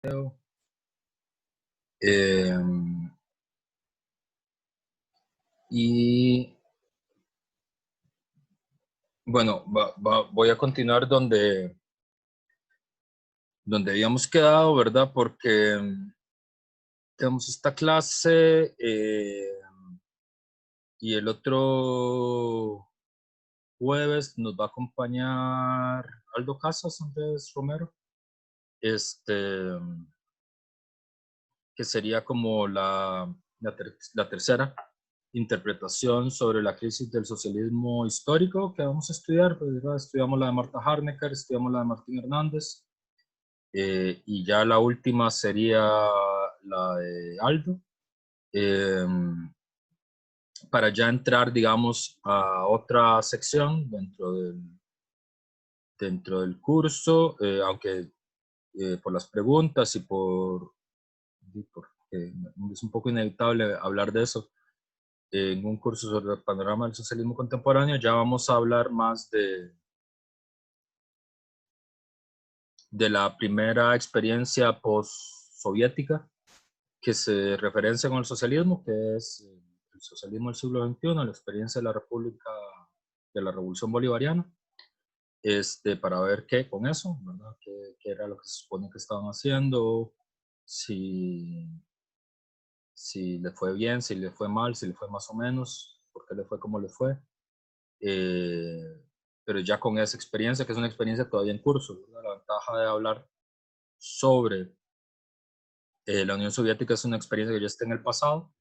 Eh, y bueno, voy a continuar donde habíamos quedado, ¿verdad? Porque tenemos esta clase y el otro jueves nos va a acompañar Aldo Casas, Andrés Romero, que sería como la tercera interpretación sobre la crisis del socialismo histórico que vamos a estudiar. Pues, estudiamos la de Marta Harnecker, estudiamos la de Martín Hernández, y ya la última sería la de Aldo, para ya entrar, digamos, a otra sección dentro del curso, aunque por las preguntas y es un poco inevitable hablar de eso en un curso sobre el panorama del socialismo contemporáneo. Ya vamos a hablar más de la primera experiencia post-soviética que se referencia con el socialismo, que es el socialismo del siglo XXI, la experiencia de la República, de la Revolución Bolivariana, para ver qué con eso, ¿verdad? Qué era lo que se supone que estaban haciendo, si le fue bien, si le fue mal, si le fue más o menos, por qué le fue como le fue. Pero ya con esa experiencia, que es una experiencia todavía en curso, ¿verdad? La ventaja de hablar sobre la Unión Soviética es una experiencia que ya está en el pasado,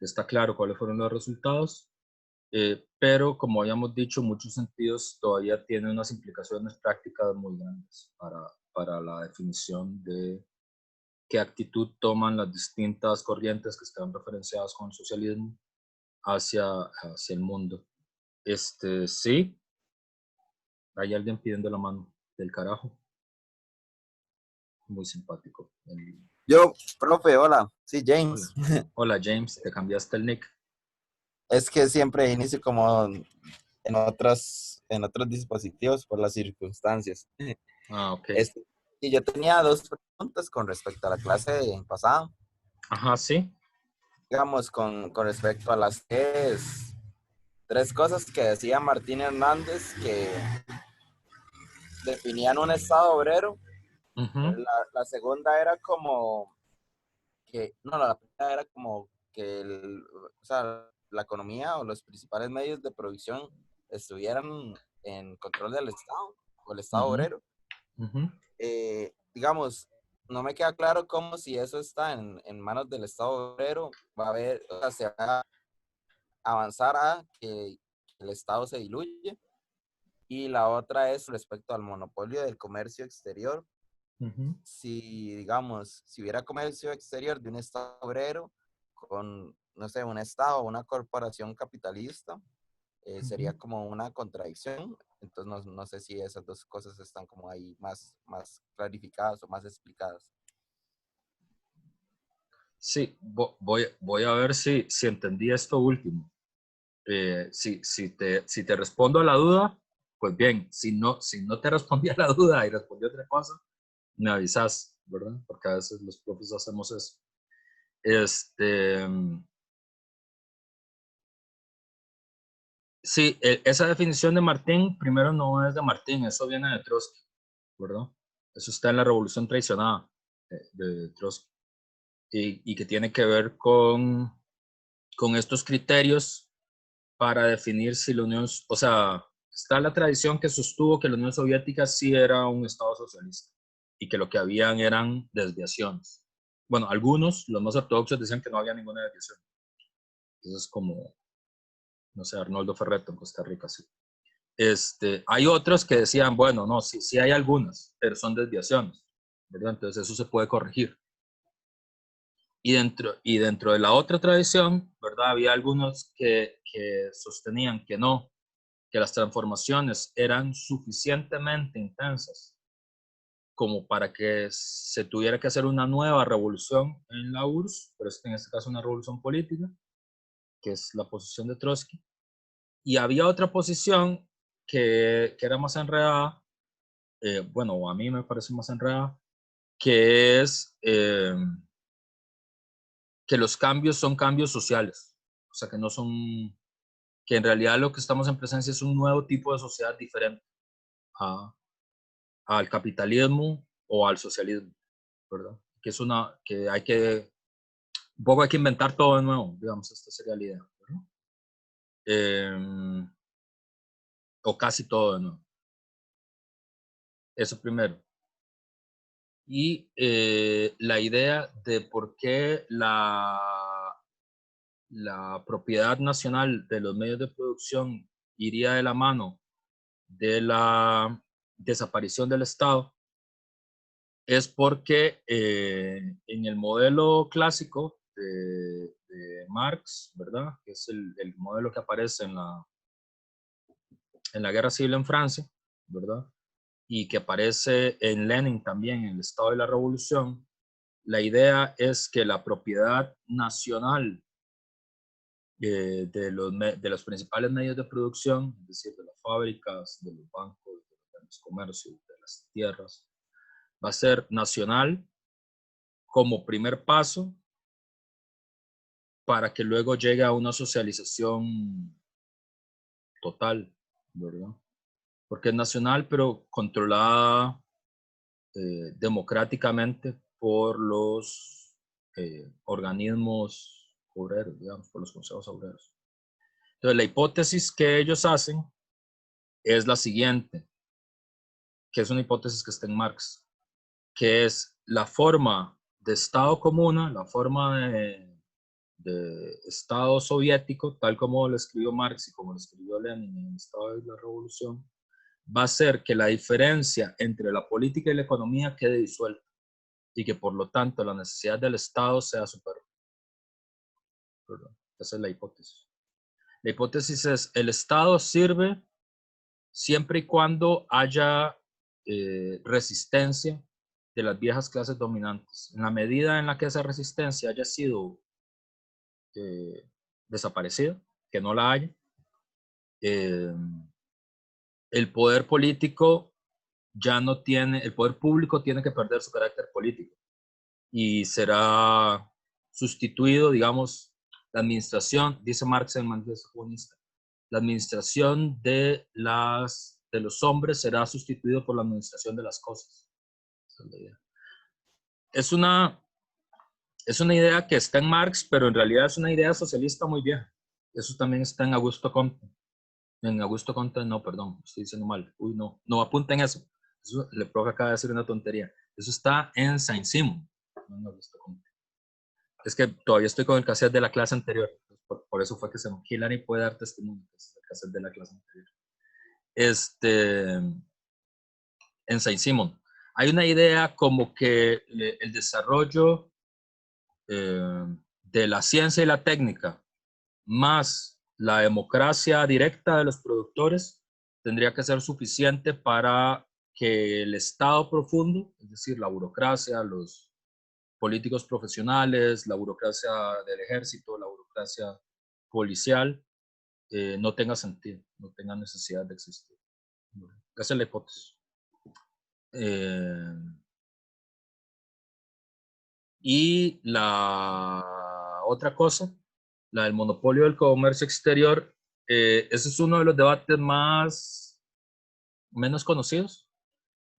está claro cuáles fueron los resultados, pero como habíamos dicho, en muchos sentidos todavía tiene unas implicaciones prácticas muy grandes para la definición de qué actitud toman las distintas corrientes que están referenciadas con el socialismo hacia el mundo. Sí, hay alguien pidiendo la mano del carajo. Muy simpático. Yo, profe, hola. Sí, James. Hola, James, te cambiaste el nick. Es que siempre inicio como en otros dispositivos por las circunstancias. Ah, ok. Y yo tenía dos preguntas con respecto a la clase pasada. Ajá, sí. Digamos, con respecto a las tres cosas que decía Martín Hernández que definían un Estado obrero. Uh-huh. La segunda era como que, no, la primera era como que o sea, la economía o los principales medios de producción estuvieran en control del Estado o el Estado Uh-huh. obrero. Uh-huh. Digamos, no me queda claro cómo si eso está en manos del Estado obrero, va a haber, o sea, se va a avanzar a que el Estado se diluye. Y la otra es respecto al monopolio del comercio exterior. Uh-huh. Si, digamos, si hubiera comercio exterior de un Estado obrero con, no sé, un Estado o una corporación capitalista, sería como una contradicción. Entonces, no sé si esas dos cosas están como ahí más clarificadas o más explicadas. Sí, voy a ver si entendí esto último. Si te respondo a la duda, pues bien. Si no te respondí a la duda y respondí otra cosa, me avisas, ¿verdad? Porque a veces los profes hacemos eso. Sí, esa definición de Martín, primero no es de Martín, eso viene de Trotsky, ¿verdad? Eso está en la Revolución Traicionada de Trotsky, y que tiene que ver con estos criterios para definir si la Unión, o sea, está la tradición que sostuvo que la Unión Soviética sí era un Estado socialista y que lo que habían eran desviaciones. Bueno, algunos, los más ortodoxos, decían que no había ninguna desviación. Eso es como, no sé, Arnoldo Ferretto en Costa Rica, sí. Hay otros que decían, bueno, no, sí hay algunas, pero son desviaciones, ¿verdad? Entonces eso se puede corregir. Y dentro de la otra tradición, ¿verdad? Había algunos que sostenían que no, que las transformaciones eran suficientemente intensas como para que se tuviera que hacer una nueva revolución en la URSS, pero en este caso una revolución política, que es la posición de Trotsky. Y había otra posición que era más enredada, bueno, a mí me parece más enredada, que es que los cambios son cambios sociales, o sea, que no son, que en realidad lo que estamos en presencia es un nuevo tipo de sociedad diferente al capitalismo o al socialismo, ¿verdad? Que es una, que hay que, un poco hay que inventar todo de nuevo, digamos, esta sería la idea, ¿verdad? O casi todo de nuevo. Eso primero. Y la idea de por qué la propiedad nacional de los medios de producción iría de la mano de la desaparición del Estado es porque en el modelo clásico de Marx, ¿verdad? Que es el modelo que aparece en la Guerra Civil en Francia, ¿verdad? Y que aparece en Lenin también, en el Estado de la Revolución, la idea es que la propiedad nacional de los principales medios de producción, es decir, de las fábricas, de los bancos, de los comercios, de las tierras, va a ser nacional como primer paso para que luego llegue a una socialización total, ¿verdad? Porque es nacional, pero controlada democráticamente por los organismos obreros, digamos, por los consejos obreros. Entonces, la hipótesis que ellos hacen es la siguiente, que es una hipótesis que está en Marx, que es la forma de Estado común, la forma de Estado soviético, tal como lo escribió Marx y como lo escribió Lenin en el Estado de la Revolución, va a ser que la diferencia entre la política y la economía quede disuelta y que por lo tanto la necesidad del Estado sea superada. Esa es la hipótesis. La hipótesis es, el Estado sirve siempre y cuando haya resistencia de las viejas clases dominantes. En la medida en la que esa resistencia haya sido desaparecida, que no la haya, el poder político ya no tiene, el poder público tiene que perder su carácter político y será sustituido, digamos, la administración, dice Marx en el Manifiesto Comunista, la administración de los hombres será sustituido por la administración de las cosas. Esa es la idea. Es una idea que está en Marx, pero en realidad es una idea socialista muy vieja. Eso también está en Augusto Comte. En Augusto Comte, no, perdón, estoy diciendo mal. Uy, no apunten eso. Eso le provoca acaba de decir una tontería. Eso está en Saint-Simon, no en Augusto Comte. Es que todavía estoy con el cassette de la clase anterior. Por eso fue que se me... Hillary puede dar testimonio, que es el cassette de la clase anterior. En Saint-Simon. Hay una idea como que el desarrollo de la ciencia y la técnica más la democracia directa de los productores tendría que ser suficiente para que el Estado profundo, es decir, la burocracia, los políticos profesionales, la burocracia del ejército, la burocracia policial, no tenga sentido, no tenga necesidad de existir. Esa es la hipótesis. Y la otra cosa, la del monopolio del comercio exterior, ese es uno de los debates menos conocidos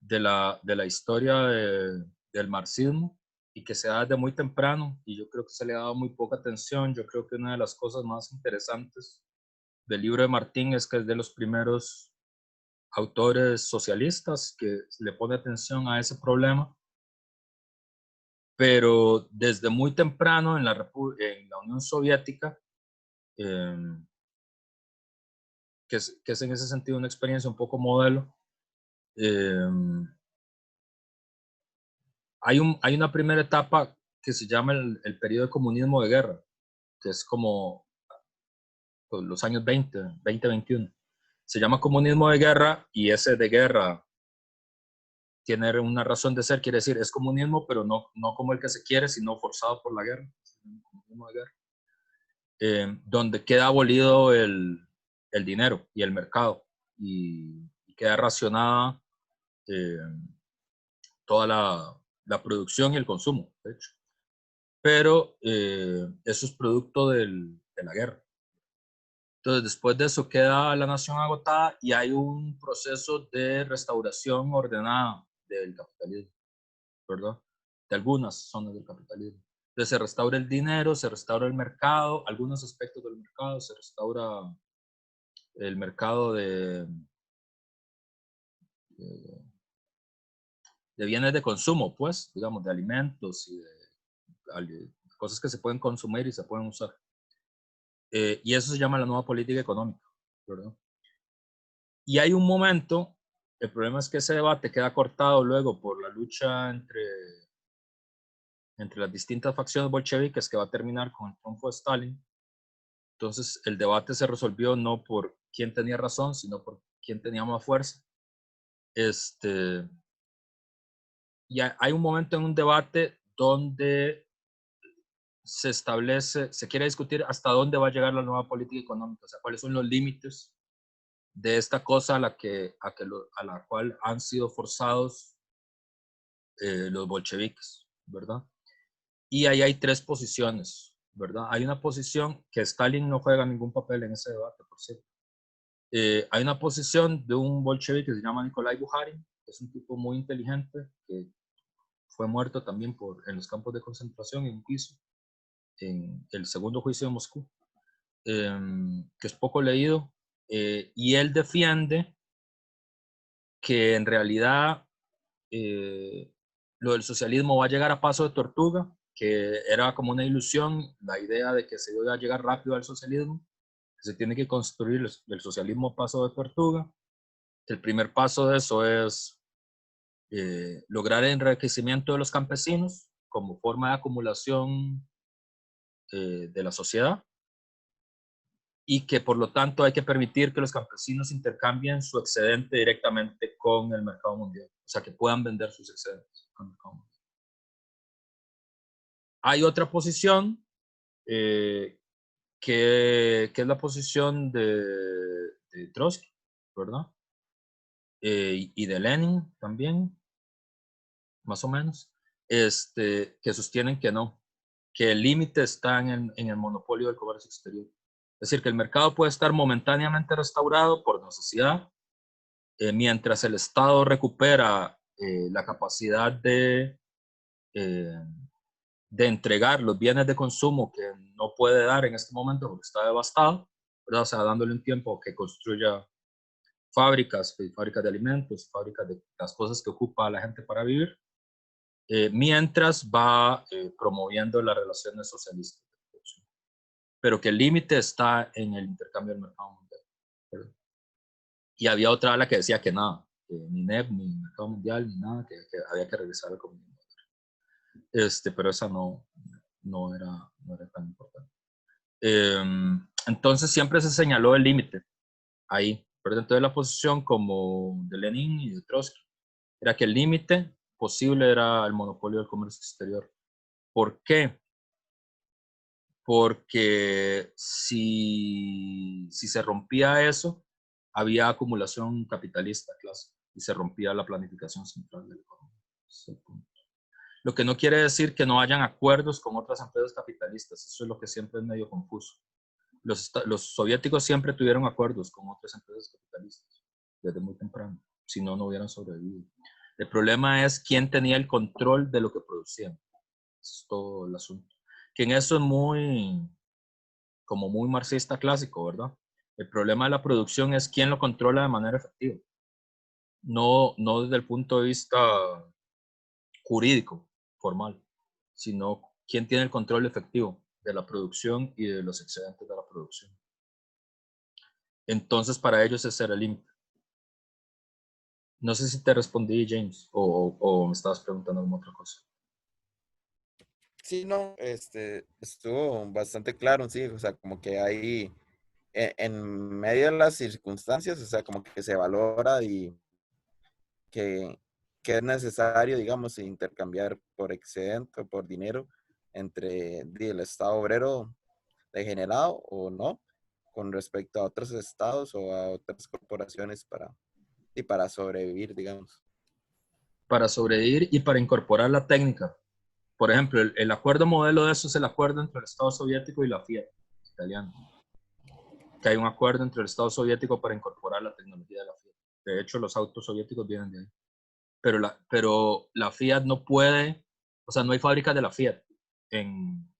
de la historia del marxismo y que se da desde muy temprano y yo creo que se le ha dado muy poca atención. Yo creo que una de las cosas más interesantes del libro de Martín es que es de los primeros autores socialistas que le pone atención a ese problema, pero desde muy temprano en la Unión Soviética, que es en ese sentido una experiencia un poco modelo, hay una primera etapa que se llama el periodo de comunismo de guerra, que es como pues, los años 20, 21. Se llama comunismo de guerra y ese de guerra tiene una razón de ser, quiere decir, es comunismo, pero no como el que se quiere, sino forzado por la guerra. Comunismo de guerra. Donde queda abolido el dinero y el mercado y queda racionada toda la producción y el consumo, de hecho. Pero eso es producto de la guerra. Entonces, después de eso queda la nación agotada y hay un proceso de restauración ordenada del capitalismo, ¿verdad? De algunas zonas del capitalismo. Entonces, se restaura el dinero, se restaura el mercado, algunos aspectos del mercado, se restaura el mercado de, de bienes de consumo, pues, digamos, de alimentos y de cosas que se pueden consumir y se pueden usar. Y eso se llama la nueva política económica, ¿verdad? Y hay un momento, el problema es que ese debate queda cortado luego por la lucha entre las distintas facciones bolcheviques que va a terminar con el triunfo de Stalin. Entonces el debate se resolvió no por quién tenía razón, sino por quién tenía más fuerza. Y hay un momento en un debate donde se quiere discutir hasta dónde va a llegar la nueva política económica, o sea, cuáles son los límites de esta cosa a la cual han sido forzados los bolcheviques, ¿verdad? Y ahí hay tres posiciones, ¿verdad? Hay una posición que Stalin no juega ningún papel en ese debate, por cierto. Hay una posición de un bolchevique que se llama Nikolai Bukharin, que es un tipo muy inteligente, que fue muerto también en los campos de concentración en un juicio, en el segundo juicio de Moscú, que es poco leído, y él defiende que en realidad lo del socialismo va a llegar a paso de tortuga, que era como una ilusión, la idea de que se iba a llegar rápido al socialismo, que se tiene que construir el socialismo a paso de tortuga. El primer paso de eso es lograr el enriquecimiento de los campesinos como forma de acumulación de la sociedad, y que por lo tanto hay que permitir que los campesinos intercambien su excedente directamente con el mercado mundial, o sea, que puedan vender sus excedentes con el mercado mundial. Hay otra posición que es la posición de Trotsky, ¿verdad? Y de Lenin también, más o menos, que sostienen que no, que el límite está en el monopolio del comercio exterior. Es decir, que el mercado puede estar momentáneamente restaurado por necesidad, mientras el Estado recupera la capacidad eh, de entregar los bienes de consumo que no puede dar en este momento porque está devastado, ¿verdad? O sea, dándole un tiempo que construya fábricas de alimentos, fábricas de las cosas que ocupa a la gente para vivir, mientras va promoviendo las relaciones socialistas. Pero que el límite está en el intercambio del mercado mundial, ¿verdad? Y había otra ala que decía que nada, ni NEP, ni mercado mundial, ni nada, que había que regresar al comunismo. Pero esa no era tan importante. Entonces siempre se señaló el límite ahí, pero dentro de la posición como de Lenin y de Trotsky, era que el límite posible era el monopolio del comercio exterior. ¿Por qué? Porque si se rompía eso, había acumulación capitalista clásica y se rompía la planificación central de la economía. Lo que no quiere decir que no hayan acuerdos con otras empresas capitalistas, eso es lo que siempre es medio confuso. Los soviéticos siempre tuvieron acuerdos con otras empresas capitalistas, desde muy temprano, si no, no hubieran sobrevivido. El problema es quién tenía el control de lo que producían. Es todo el asunto. Que en eso es como muy marxista clásico, ¿verdad? El problema de la producción es quién lo controla de manera efectiva. No desde el punto de vista jurídico, formal, sino quién tiene el control efectivo de la producción y de los excedentes de la producción. Entonces, para ellos ese era el límite. No sé si te respondí, James, o me estabas preguntando alguna otra cosa. Sí, no, estuvo bastante claro, sí, o sea, como que hay, en medio de las circunstancias, o sea, como que se valora y que, que es necesario, digamos, intercambiar por excedente o por dinero entre el Estado obrero degenerado o no, con respecto a otros estados o a otras corporaciones para sobrevivir, digamos. para sobrevivir y para incorporar la técnica. Por ejemplo, el acuerdo modelo de eso es el acuerdo entre el Estado soviético y la Fiat italiana. Que hay un acuerdo entre el Estado soviético para incorporar la tecnología de la Fiat. De hecho, los autos soviéticos vienen de ahí. Pero la Fiat no puede, o sea, no hay fábricas de la Fiat en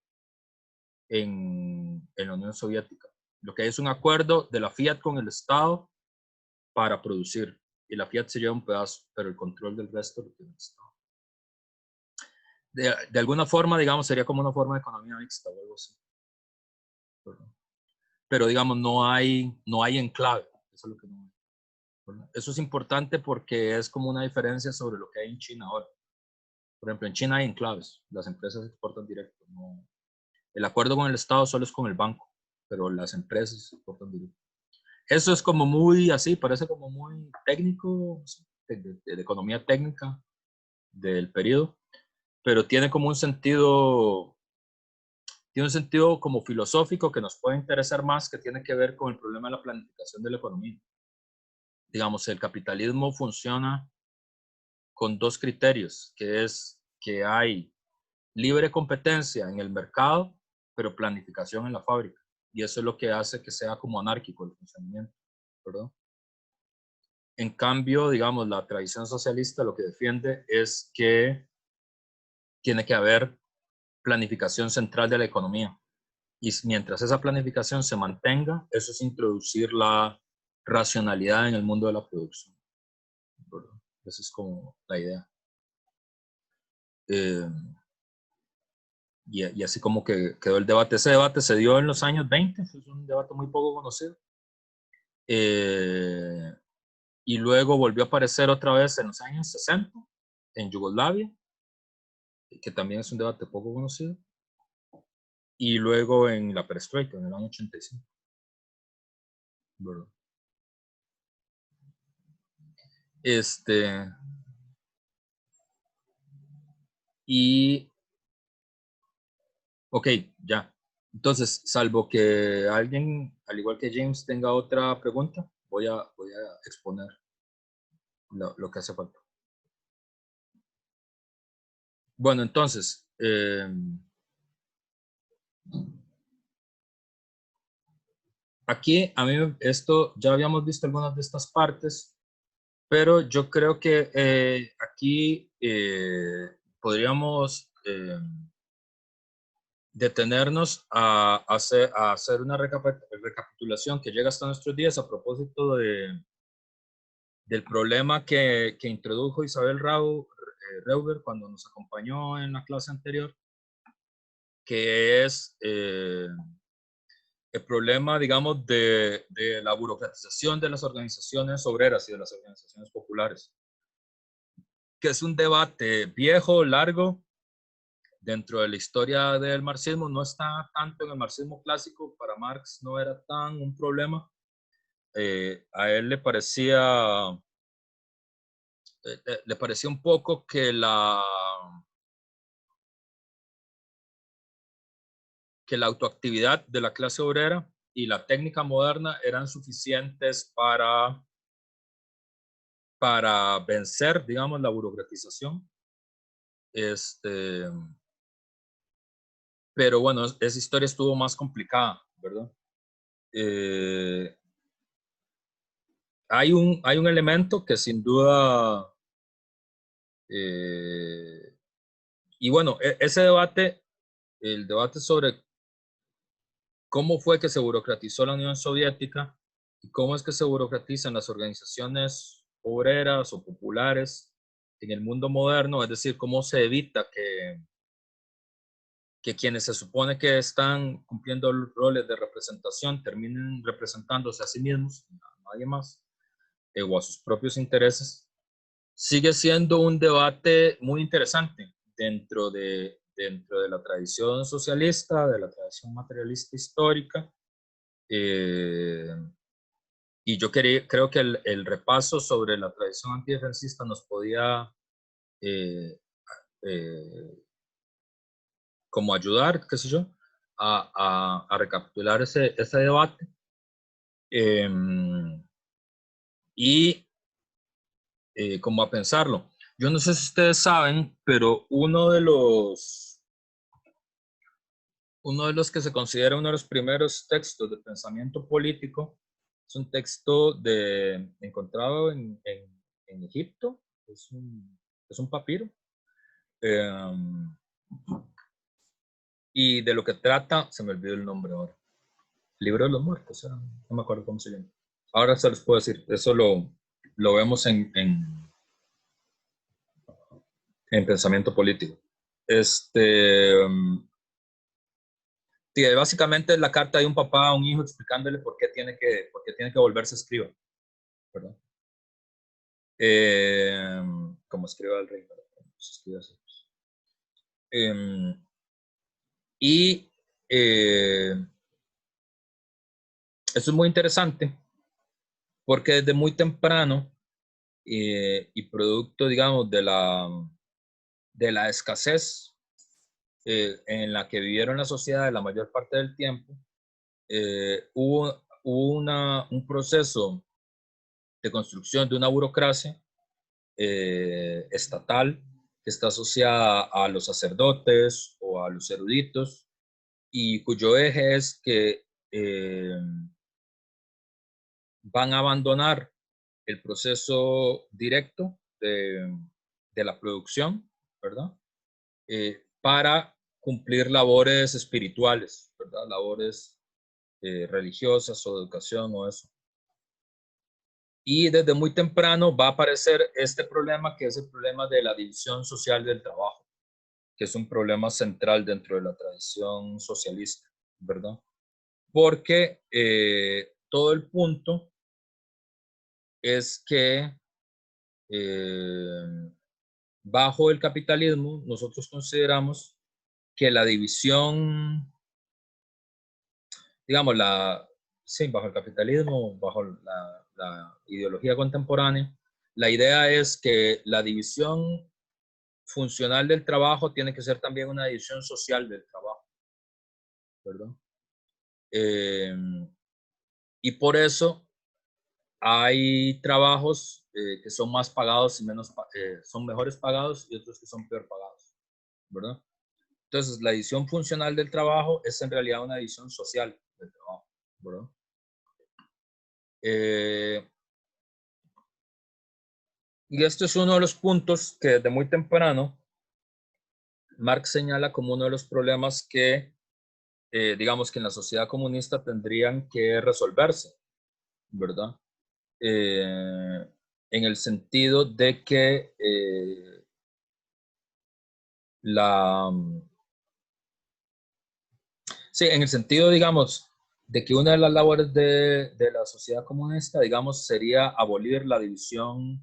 la Unión Soviética. Lo que hay es un acuerdo de la Fiat con el Estado para producir. Y la Fiat se lleva un pedazo, pero el control del resto lo tiene el Estado. De alguna forma, digamos, sería como una forma de economía mixta o algo así. Pero digamos, no hay enclave. Eso es lo que no hay. Eso es importante porque es como una diferencia sobre lo que hay en China ahora. Por ejemplo, en China hay enclaves. Las empresas exportan directo. No. El acuerdo con el Estado solo es con el banco, pero las empresas exportan directo. Eso es como muy así, parece como muy técnico, de economía técnica del periodo, pero tiene como un sentido como filosófico que nos puede interesar más, que tiene que ver con el problema de la planificación de la economía. Digamos, el capitalismo funciona con dos criterios, que es que hay libre competencia en el mercado, pero planificación en la fábrica. Y eso es lo que hace que sea como anárquico el funcionamiento, ¿verdad? En cambio, digamos, la tradición socialista lo que defiende es que tiene que haber planificación central de la economía. Y mientras esa planificación se mantenga, eso es introducir la racionalidad en el mundo de la producción, ¿verdad? Esa es como la idea. Y así como que quedó el debate. Ese debate se dio en los años 20, es un debate muy poco conocido. Y luego volvió a aparecer otra vez en los años 60, en Yugoslavia, que también es un debate poco conocido. Y luego en la perestroika, en el año 85. ¿Verdad? Y, ok, ya. Entonces, salvo que alguien, al igual que James, tenga otra pregunta, voy a exponer lo que hace falta. Bueno, entonces, aquí a mí esto, ya habíamos visto algunas de estas partes, pero yo creo que aquí podríamos detenernos a hacer una recapitulación que llega hasta nuestros días a propósito del problema que introdujo Isabel Reuber cuando nos acompañó en la clase anterior, que es el problema, digamos, de la burocratización de las organizaciones obreras y de las organizaciones populares, que es un debate viejo, largo, dentro de la historia del marxismo. No está tanto en el marxismo clásico, para Marx no era tan un problema. A él le parecía un poco que la autoactividad de la clase obrera y la técnica moderna eran suficientes para vencer, digamos, la burocratización. Pero bueno, esa historia estuvo más complicada, ¿verdad? Hay un elemento que sin duda, y bueno, ese debate, el debate sobre cómo fue que se burocratizó la Unión Soviética y cómo es que se burocratizan las organizaciones obreras o populares en el mundo moderno, es decir, cómo se evita que quienes se supone que están cumpliendo roles de representación terminen representándose a sí mismos, a nadie más, o a sus propios intereses, sigue siendo un debate muy interesante dentro de la tradición socialista, de la tradición materialista histórica. Y yo creo que el repaso sobre la tradición antidefensista nos podía como ayudar, qué sé yo, a recapitular ese debate. Y como a pensarlo. Yo no sé si ustedes saben, pero uno de los que se considera uno de los primeros textos de pensamiento político es un texto encontrado en Egipto, es un papiro, eh, y de lo que trata, se me olvidó el nombre ahora, Libro de los Muertos, no me acuerdo cómo se llama. Ahora se los puedo decir, eso lo vemos en pensamiento político. Sí, básicamente es la carta de un papá a un hijo explicándole por qué tiene que volverse escriba, ¿verdad? Como escriba el rey, ¿verdad? Eh, y eso es muy interesante porque desde muy temprano y producto, digamos, de la escasez en la que vivieron las sociedades la mayor parte del tiempo, hubo un proceso de construcción de una burocracia estatal que está asociada a los sacerdotes o a los eruditos y cuyo eje es que van a abandonar el proceso directo de la producción, ¿verdad? Para cumplir labores espirituales, ¿verdad? Labores religiosas o de educación o eso. Y desde muy temprano va a aparecer este problema que es el problema de la división social del trabajo, que es un problema central dentro de la tradición socialista, ¿verdad? Porque todo el punto es que bajo el capitalismo nosotros consideramos que la división, digamos, sí, bajo el capitalismo, bajo la ideología contemporánea, la idea es que la división funcional del trabajo tiene que ser también una división social del trabajo, ¿verdad? Y por eso hay trabajos que son más pagados y son mejores pagados y otros que son peor pagados, ¿verdad? Entonces, la división funcional del trabajo es en realidad una división social del trabajo, ¿verdad? Y este es uno de los puntos que desde muy temprano Marx señala como uno de los problemas que, digamos, que en la sociedad comunista tendrían que resolverse, ¿verdad? En el sentido de que la... Sí, en el sentido, digamos, de que una de las labores de la sociedad comunista, digamos, sería abolir la división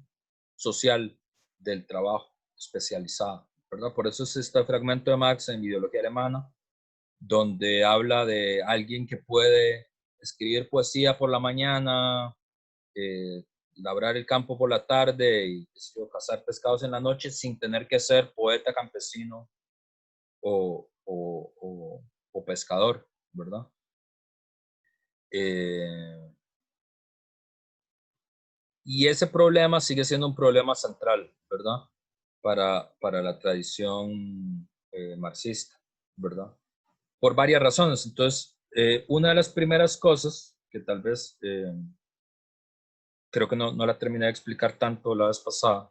social del trabajo especializado, ¿verdad? Por eso es este fragmento de Marx en Ideología Alemana, donde habla de alguien que puede escribir poesía por la mañana, labrar el campo por la tarde y cazar pescados en la noche sin tener que ser poeta campesino o pescador, ¿verdad? Y ese problema sigue siendo un problema central, ¿verdad? Para la tradición marxista, ¿verdad? Por varias razones. Entonces, una de las primeras cosas que tal vez creo que no la terminé de explicar tanto la vez pasada,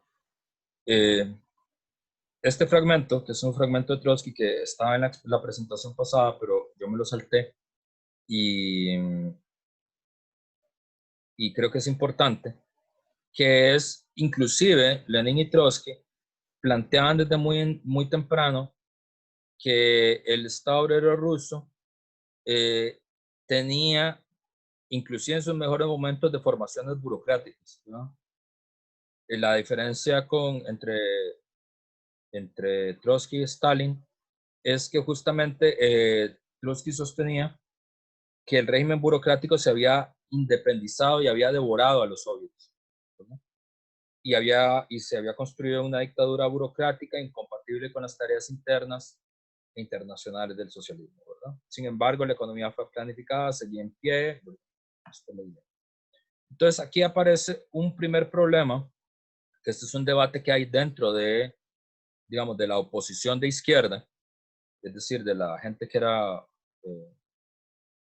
este fragmento, que es un fragmento de Trotsky que estaba en la presentación pasada, pero yo me lo salté y creo que es importante, que es inclusive Lenin y Trotsky planteaban desde muy temprano que el Estado obrero ruso tenía, inclusive en sus mejores momentos, de formaciones burocráticas, ¿no? La diferencia entre Trotsky y Stalin es que justamente Trotsky sostenía que el régimen burocrático se había independizado y había devorado a los soviets, ¿no? Y se había construido una dictadura burocrática incompatible con las tareas internas e internacionales del socialismo, ¿verdad? Sin embargo, la economía fue planificada, seguía en pie. Entonces, aquí aparece un primer problema que este es un debate que hay dentro de, digamos, de la oposición de izquierda, es decir, de la gente que era,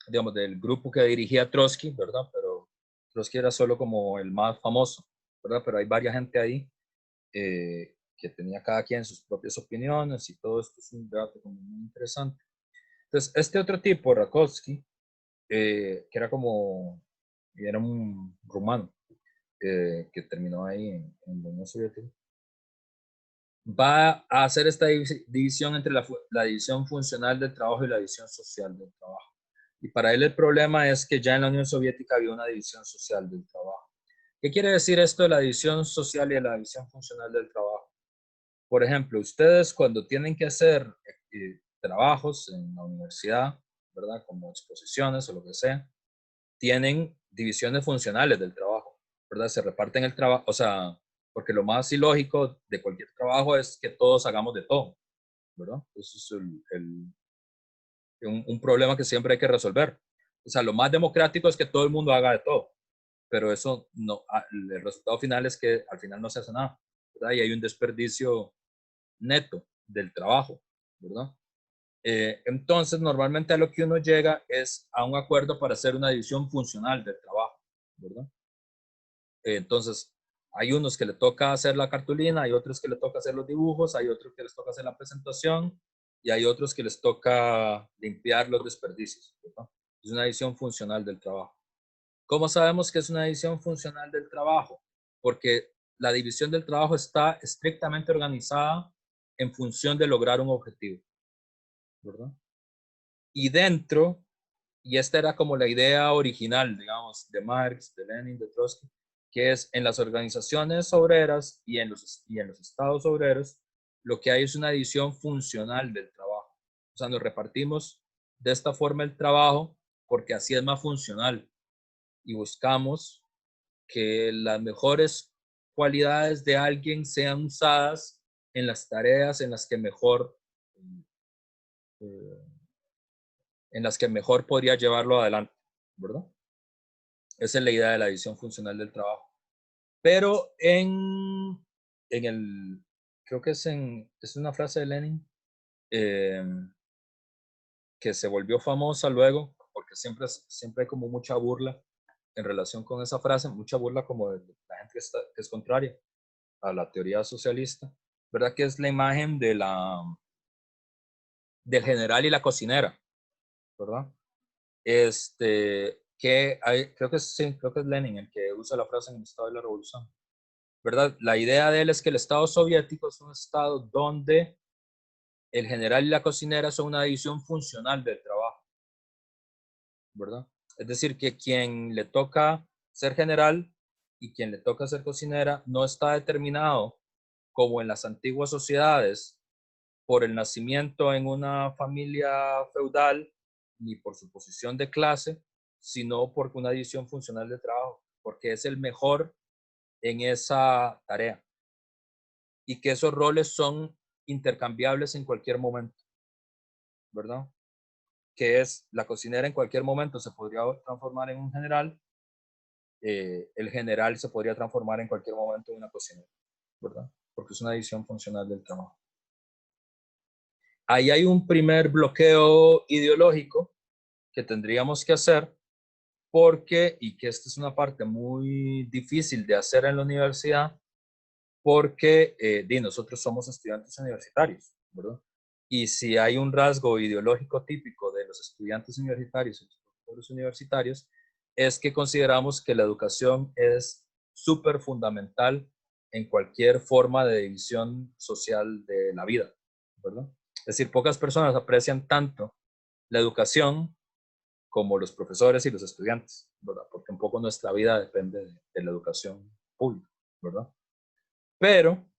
digamos, del grupo que dirigía Trotsky, ¿verdad? Pero Trotsky era solo como el más famoso, ¿verdad? Pero hay varias gente ahí que tenía cada quien sus propias opiniones y todo esto es un debate como muy interesante. Entonces, este otro tipo, Rakovsky, que era un rumano que terminó ahí en la Unión Soviética, va a hacer esta división entre la división funcional del trabajo y la división social del trabajo. Y para él el problema es que ya en la Unión Soviética había una división social del trabajo. ¿Qué quiere decir esto de la división social y de la división funcional del trabajo? Por ejemplo, ustedes cuando tienen que hacer trabajos en la universidad, ¿verdad? Como exposiciones o lo que sea, tienen divisiones funcionales del trabajo, ¿verdad? Se reparten el trabajo, o sea, porque lo más ilógico de cualquier trabajo es que todos hagamos de todo, ¿verdad? Eso es un problema que siempre hay que resolver. O sea, lo más democrático es que todo el mundo haga de todo, pero eso no, el resultado final es que al final no se hace nada, ¿verdad? Y hay un desperdicio neto del trabajo, ¿verdad? Entonces, normalmente a lo que uno llega es a un acuerdo para hacer una división funcional del trabajo, ¿verdad? Entonces, hay unos que le toca hacer la cartulina, hay otros que le toca hacer los dibujos, hay otros que les toca hacer la presentación y hay otros que les toca limpiar los desperdicios, ¿verdad? Es una división funcional del trabajo. ¿Cómo sabemos que es una división funcional del trabajo? Porque la división del trabajo está estrictamente organizada en función de lograr un objetivo, ¿verdad? Y dentro, y esta era como la idea original, digamos, de Marx, de Lenin, de Trotsky, que es en las organizaciones obreras y en los estados obreros, lo que hay es una división funcional del trabajo. O sea, nos repartimos de esta forma el trabajo porque así es más funcional y buscamos que las mejores cualidades de alguien sean usadas en las tareas eh, en las que mejor podría llevarlo adelante, ¿verdad? Esa es la idea de la división funcional del trabajo. Pero en el, creo que es una frase de Lenin eh, que se volvió famosa luego, porque siempre hay como mucha burla en relación con esa frase, mucha burla como de la gente que es contraria a la teoría socialista, ¿verdad? Que es la imagen del general y la cocinera, ¿verdad? Creo que sí, creo que es Lenin el que usa la frase en el estado de la revolución, ¿verdad? La idea de él es que el estado soviético es un estado donde el general y la cocinera son una división funcional del trabajo, ¿verdad? Es decir, que quien le toca ser general y quien le toca ser cocinera no está determinado como en las antiguas sociedades por el nacimiento en una familia feudal ni por su posición de clase, sino por una división funcional de trabajo, porque es el mejor en esa tarea y que esos roles son intercambiables en cualquier momento, ¿verdad? Que es la cocinera en cualquier momento se podría transformar en un general, el general se podría transformar en cualquier momento en una cocinera, ¿verdad? Porque es una división funcional del trabajo. Ahí hay un primer bloqueo ideológico que tendríamos que hacer porque, y que esta es una parte muy difícil de hacer en la universidad, porque nosotros somos estudiantes universitarios, ¿verdad? Y si hay un rasgo ideológico típico de los estudiantes universitarios y los profesores universitarios, es que consideramos que la educación es súper fundamental en cualquier forma de división social de la vida, ¿verdad? Es decir, pocas personas aprecian tanto la educación como los profesores y los estudiantes, ¿verdad? Porque un poco nuestra vida depende de la educación pública, ¿verdad? Pero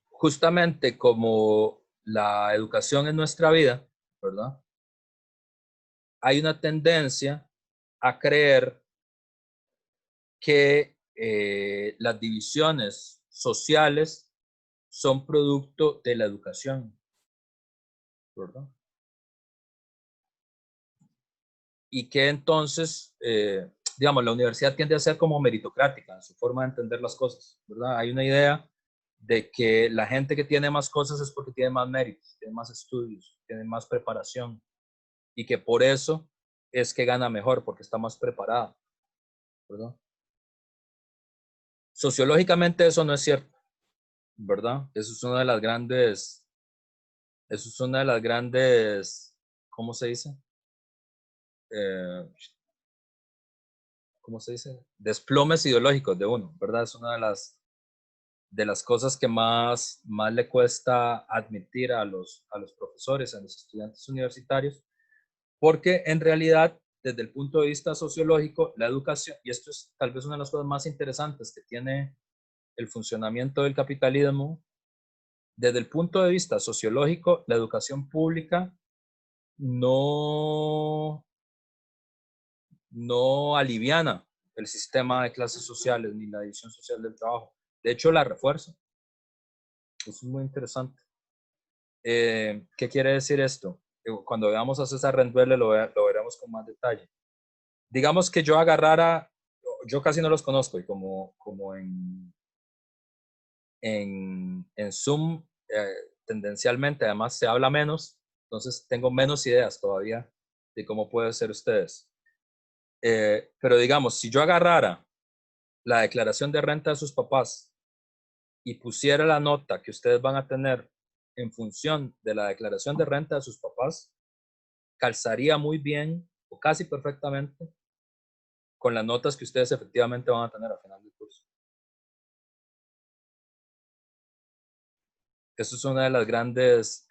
justamente como la educación en nuestra vida, ¿verdad? Hay una tendencia a creer que las divisiones sociales son producto de la educación, ¿verdad? Y que entonces digamos, la universidad tiende a ser como meritocrática en su forma de entender las cosas, ¿verdad? Hay una idea de que la gente que tiene más cosas es porque tiene más méritos, tiene más estudios, tiene más preparación y que por eso es que gana mejor, porque está más preparada, ¿verdad? Sociológicamente eso no es cierto, ¿verdad? Eso es una de las grandes, ¿cómo se dice? Eh, ¿Cómo se dice? Desplomes ideológicos de uno, ¿verdad? Es una de las cosas que más le cuesta admitir a los profesores, a los estudiantes universitarios, porque en realidad, desde el punto de vista sociológico, la educación, y esto es tal vez una de las cosas más interesantes que tiene el funcionamiento del capitalismo, desde el punto de vista sociológico, la educación pública no, no aliviana el sistema de clases sociales ni la división social del trabajo. De hecho, la refuerza. Eso es muy interesante. ¿Qué quiere decir esto? Cuando veamos a César Renduele lo veremos con más detalle. Digamos que yo agarrara, yo casi no los conozco y como en Zoom tendencialmente además se habla menos, entonces tengo menos ideas todavía de cómo pueden ser ustedes. Pero digamos, si yo agarrara la declaración de renta de sus papás y pusiera la nota que ustedes van a tener en función de la declaración de renta de sus papás, calzaría muy bien o casi perfectamente con las notas que ustedes efectivamente van a tener al final del curso. Eso es una de las grandes,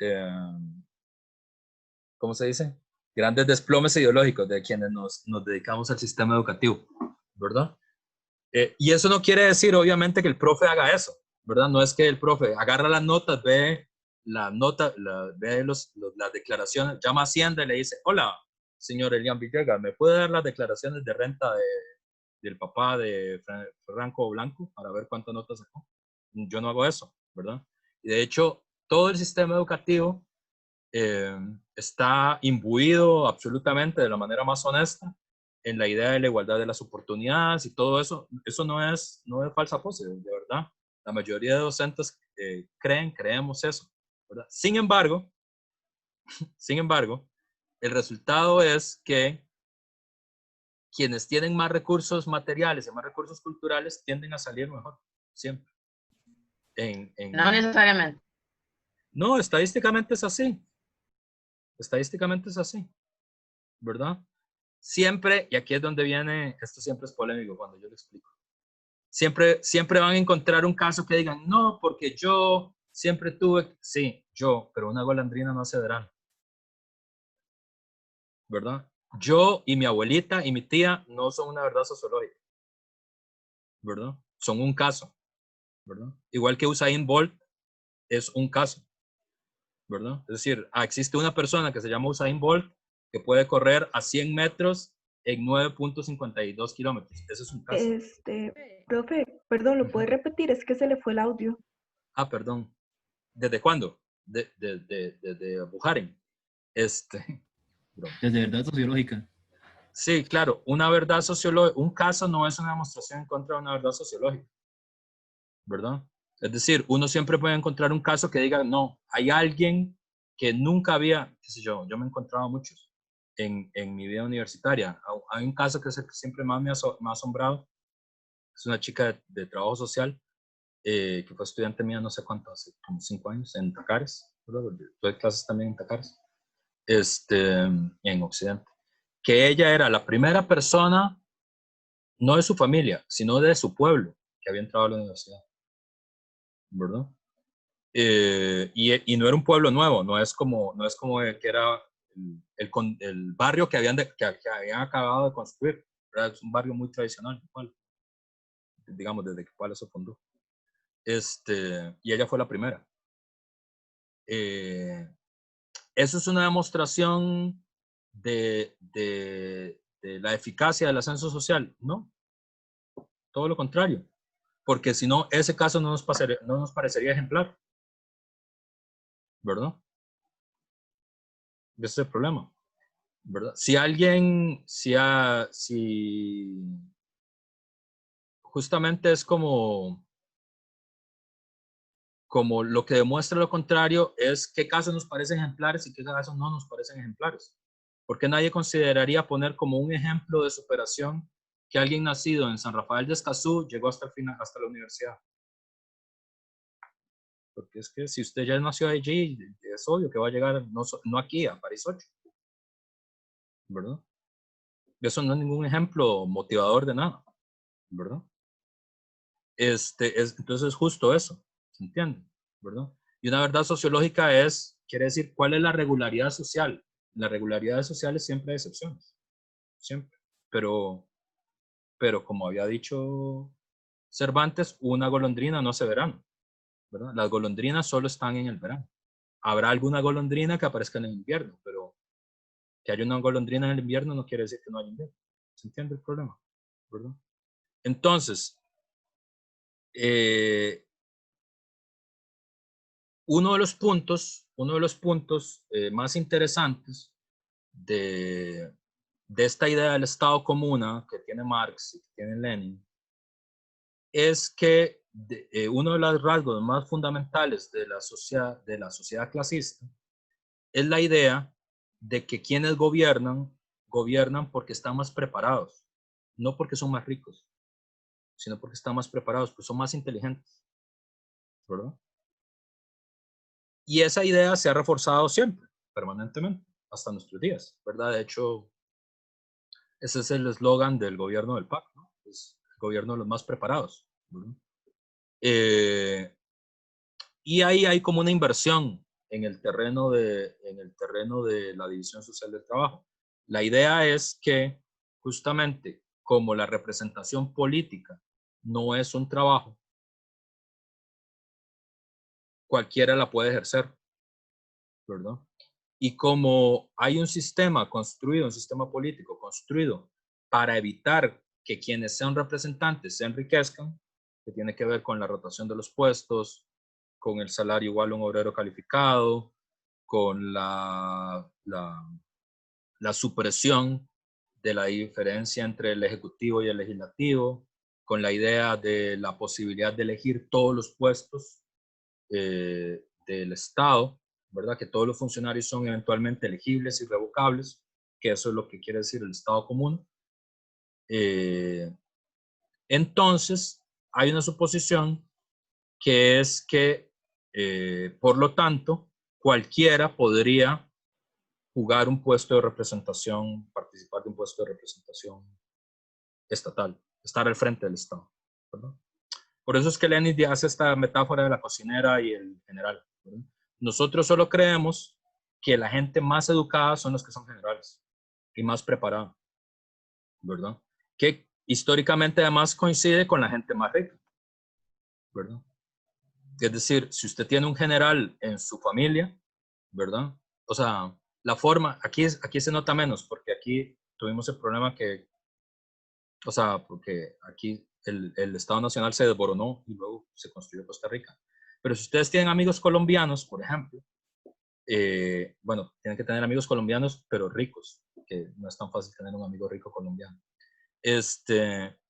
¿cómo se dice? Grandes desplomes ideológicos de quienes nos dedicamos al sistema educativo, ¿verdad? Y eso no quiere decir, obviamente, que el profe haga eso, ¿verdad? No es que el profe agarra las notas, ve la nota, ve las declaraciones, llama a Hacienda y le dice, hola, señor Elian Villegas, ¿me puede dar las declaraciones de renta del papá de Franco Blanco para ver cuántas notas sacó? Yo no hago eso, ¿verdad? Y de hecho, todo el sistema educativo está imbuido absolutamente de la manera más honesta en la idea de la igualdad de las oportunidades y todo eso. Eso no es falsa pose, de verdad. La mayoría de docentes creemos eso, ¿verdad? Sin embargo, el resultado es que quienes tienen más recursos materiales y más recursos culturales tienden a salir mejor, siempre. No necesariamente. No, estadísticamente es así. Estadísticamente es así, ¿verdad? Siempre, y aquí es donde viene, esto siempre es polémico cuando yo lo explico, siempre van a encontrar un caso que digan, no, porque yo siempre tuve, sí, yo, pero una golondrina no hace verano, ¿verdad? Yo y mi abuelita y mi tía no son una verdad sociológica, ¿verdad? Son un caso, ¿verdad? Igual que Usain Bolt es un caso, ¿verdad? Es decir, existe una persona que se llama Usain Bolt que puede correr a 100 metros en 9.52 kilómetros. Ese es un caso. Profe, perdón, ¿lo puede repetir? Es que se le fue el audio. Perdón. ¿Desde cuándo? Desde Buharen. Desde verdad sociológica. Sí, claro, una verdad sociológica, un caso no es una demostración en contra de una verdad sociológica, ¿verdad? Es decir, uno siempre puede encontrar un caso que diga, no, hay alguien que nunca había, qué sé yo me he encontrado muchos en mi vida universitaria. Hay un caso que es el que siempre más me ha asombrado, es una chica de trabajo social que fue estudiante mía no sé cuánto, hace como 5 años, en Tacares, tuve clases también en Tacares, en Occidente, que ella era la primera persona, no de su familia, sino de su pueblo, que había entrado a la universidad, ¿verdad? Y no era un pueblo nuevo, no es como que era el barrio que habían acabado de construir, ¿verdad? Es un barrio muy tradicional, digamos, desde que Puebla se fundó. Y ella fue la primera. Eso es una demostración de la eficacia del ascenso social. No, todo lo contrario. Porque si no, ese caso no nos parecería ejemplar. ¿Verdad? Ese es el problema. ¿verdad? Si alguien, justamente es como lo que demuestra lo contrario es qué casos nos parecen ejemplares y qué casos no nos parecen ejemplares. Porque nadie consideraría poner como un ejemplo de superación que alguien nacido en San Rafael de Escazú llegó hasta el final, hasta la universidad. Porque es que si usted ya nació allí, es obvio que va a llegar, no aquí, a París 8, ¿verdad? Eso no es ningún ejemplo motivador de nada, ¿verdad? Entonces es justo eso, ¿se entiende? ¿Verdad? Y una verdad sociológica quiere decir cuál es la regularidad social. La regularidad social siempre hay excepciones, siempre. Pero como había dicho Cervantes, una golondrina no hace verano, ¿verdad? Las golondrinas solo están en el verano. Habrá alguna golondrina que aparezca en el invierno, pero que haya una golondrina en el invierno no quiere decir que no haya invierno. ¿Se entiende el problema? ¿Verdad? Entonces, uno de los puntos más interesantes de esta idea del Estado comuna que tiene Marx y que tiene Lenin es que uno de los rasgos más fundamentales de la sociedad clasista es la idea de que quienes gobiernan porque están más preparados, no porque son más ricos, sino porque están más preparados, pues son más inteligentes, ¿verdad? Y esa idea se ha reforzado siempre, permanentemente, hasta nuestros días, ¿verdad? De hecho, ese es el eslogan del gobierno del PAC, ¿no? Es el gobierno de los más preparados, ¿verdad? Y ahí hay como una inversión en el terreno de la división social del trabajo. La idea es que justamente como la representación política no es un trabajo, cualquiera la puede ejercer, ¿verdad? Y como hay un sistema político construido para evitar que quienes sean representantes se enriquezcan, que tiene que ver con la rotación de los puestos, con el salario igual a un obrero calificado, con la supresión de la diferencia entre el ejecutivo y el legislativo, con la idea de la posibilidad de elegir todos los puestos del Estado, ¿verdad? Que todos los funcionarios son eventualmente elegibles y revocables, que eso es lo que quiere decir el Estado común. Entonces, hay una suposición que es que, por lo tanto, cualquiera podría jugar un puesto de representación, participar de un puesto de representación estatal, estar al frente del Estado, ¿verdad? Por eso es que Lenin hace esta metáfora de la cocinera y el general, ¿verdad? Nosotros solo creemos que la gente más educada son los que son generales y más preparada, ¿verdad? Que históricamente además coincide con la gente más rica, ¿verdad? Es decir, si usted tiene un general en su familia, ¿verdad? O sea, la forma, aquí se nota menos, porque aquí tuvimos el problema que, o sea, porque aquí el Estado Nacional se desboronó y luego se construyó Costa Rica. Pero si ustedes tienen amigos colombianos, por ejemplo, bueno, tienen que tener amigos colombianos, pero ricos, que no es tan fácil tener un amigo rico colombiano.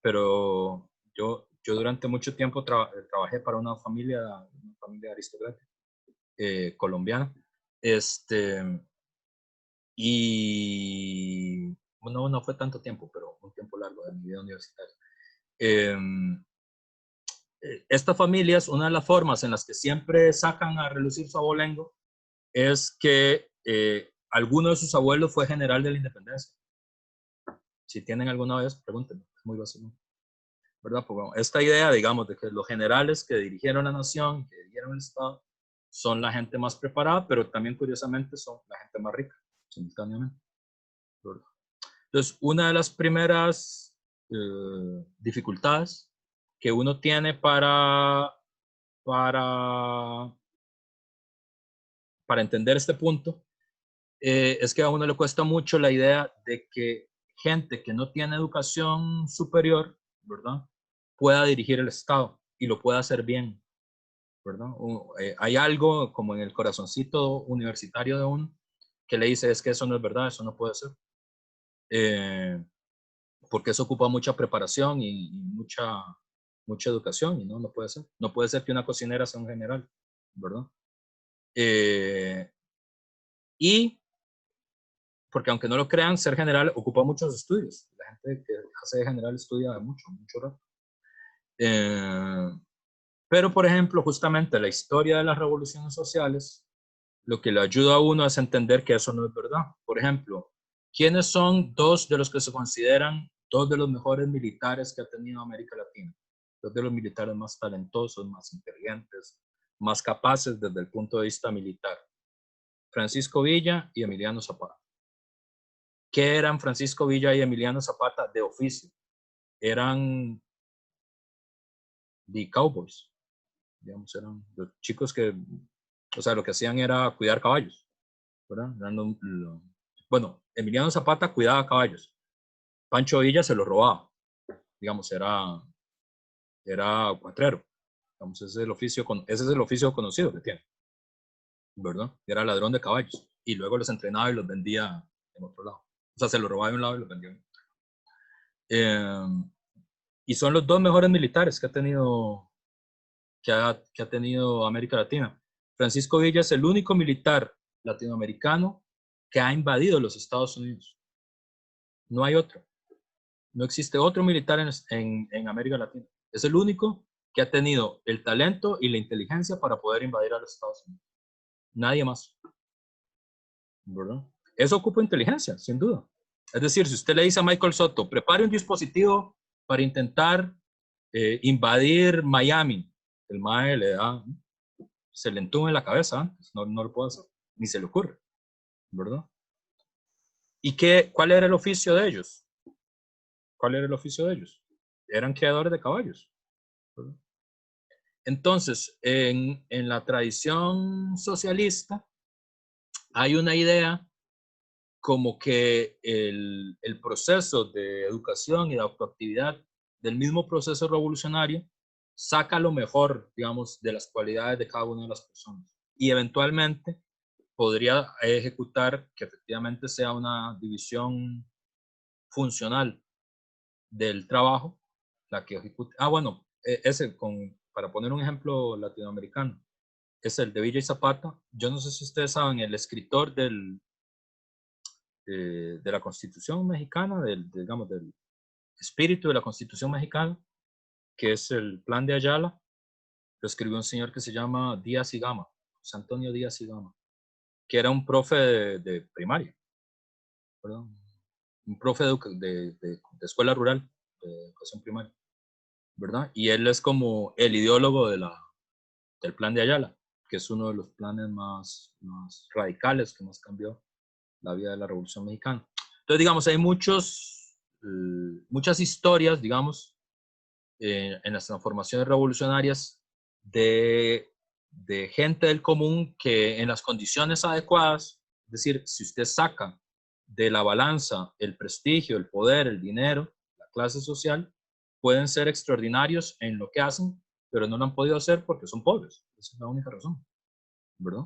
Pero yo durante mucho tiempo trabajé para una familia aristocrática colombiana. Y bueno, no fue tanto tiempo, pero un tiempo largo de mi vida universitaria. Estas familias, una de las formas en las que siempre sacan a relucir su abolengo es que alguno de sus abuelos fue general de la independencia. Si tienen alguna vez, pregúntenme, es muy básico, ¿verdad? Porque, bueno, esta idea, digamos, de que los generales que dirigieron la nación, que dirigieron el Estado, son la gente más preparada, pero también curiosamente son la gente más rica, simultáneamente, ¿verdad? Entonces, una de las primeras dificultades que uno tiene para entender este punto es que a uno le cuesta mucho la idea de que gente que no tiene educación superior, ¿verdad?, pueda dirigir el Estado y lo pueda hacer bien, ¿verdad? Hay algo como en el corazoncito universitario de uno que le dice es que eso no es verdad, eso no puede ser. Porque eso ocupa mucha preparación y mucha educación y no puede ser. No puede ser que una cocinera sea un general, ¿verdad? Y porque aunque no lo crean, ser general ocupa muchos estudios. La gente que hace de general estudia mucho rato. Pero, por ejemplo, justamente la historia de las revoluciones sociales, lo que le ayuda a uno es entender que eso no es verdad. Por ejemplo, ¿quiénes son dos de los que se consideran dos de los mejores militares que ha tenido América Latina? Dos de los militares más talentosos, más inteligentes, más capaces desde el punto de vista militar. Francisco Villa y Emiliano Zapata. ¿Qué eran Francisco Villa y Emiliano Zapata de oficio? Eran the cowboys, digamos, eran los chicos que, o sea, lo que hacían era cuidar caballos, ¿verdad? Bueno, Emiliano Zapata cuidaba caballos, Pancho Villa se los robaba, digamos, era cuatrero, digamos, ese es el oficio conocido que tiene, ¿verdad? Era ladrón de caballos, y luego los entrenaba y los vendía en otro lado, o sea, se los robaba de un lado y los vendía en otro. Y son los dos mejores militares que ha tenido América Latina. Francisco Villa es el único militar latinoamericano que ha invadido los Estados Unidos. No hay otro. No existe otro militar en América Latina. Es el único que ha tenido el talento y la inteligencia para poder invadir a los Estados Unidos. Nadie más. ¿Verdad? Eso ocupa inteligencia, sin duda. Es decir, si usted le dice a Michael Soto, prepare un dispositivo para intentar invadir Miami, el mae se le entume la cabeza antes, no lo puede hacer, ni se le ocurre, ¿verdad? ¿Y cuál era el oficio de ellos? ¿Cuál era el oficio de ellos? Eran criadores de caballos, ¿verdad? Entonces, en la tradición socialista hay una idea como que el proceso de educación y de autoactividad del mismo proceso revolucionario saca lo mejor, digamos, de las cualidades de cada una de las personas. Y eventualmente podría ejecutar que efectivamente sea una división funcional del trabajo, la que ejecuta. Bueno, para poner un ejemplo latinoamericano, es el de Villa y Zapata. Yo no sé si ustedes saben, el escritor de la Constitución mexicana, digamos, del espíritu de la Constitución mexicana, que es el Plan de Ayala, lo escribió un señor que se llama Díaz y Gama, José Antonio Díaz y Gama, que era un profe de primaria, perdón, un profe de escuela rural, de educación primaria, ¿verdad? Y él es como el ideólogo del Plan de Ayala, que es uno de los planes más radicales que más cambió la vida de la Revolución Mexicana. Entonces, digamos, hay muchas historias, digamos, en las transformaciones revolucionarias de gente del común que en las condiciones adecuadas, es decir, si usted saca de la balanza el prestigio, el poder, el dinero, la clase social, pueden ser extraordinarios en lo que hacen, pero no lo han podido hacer porque son pobres. Esa es la única razón, ¿verdad?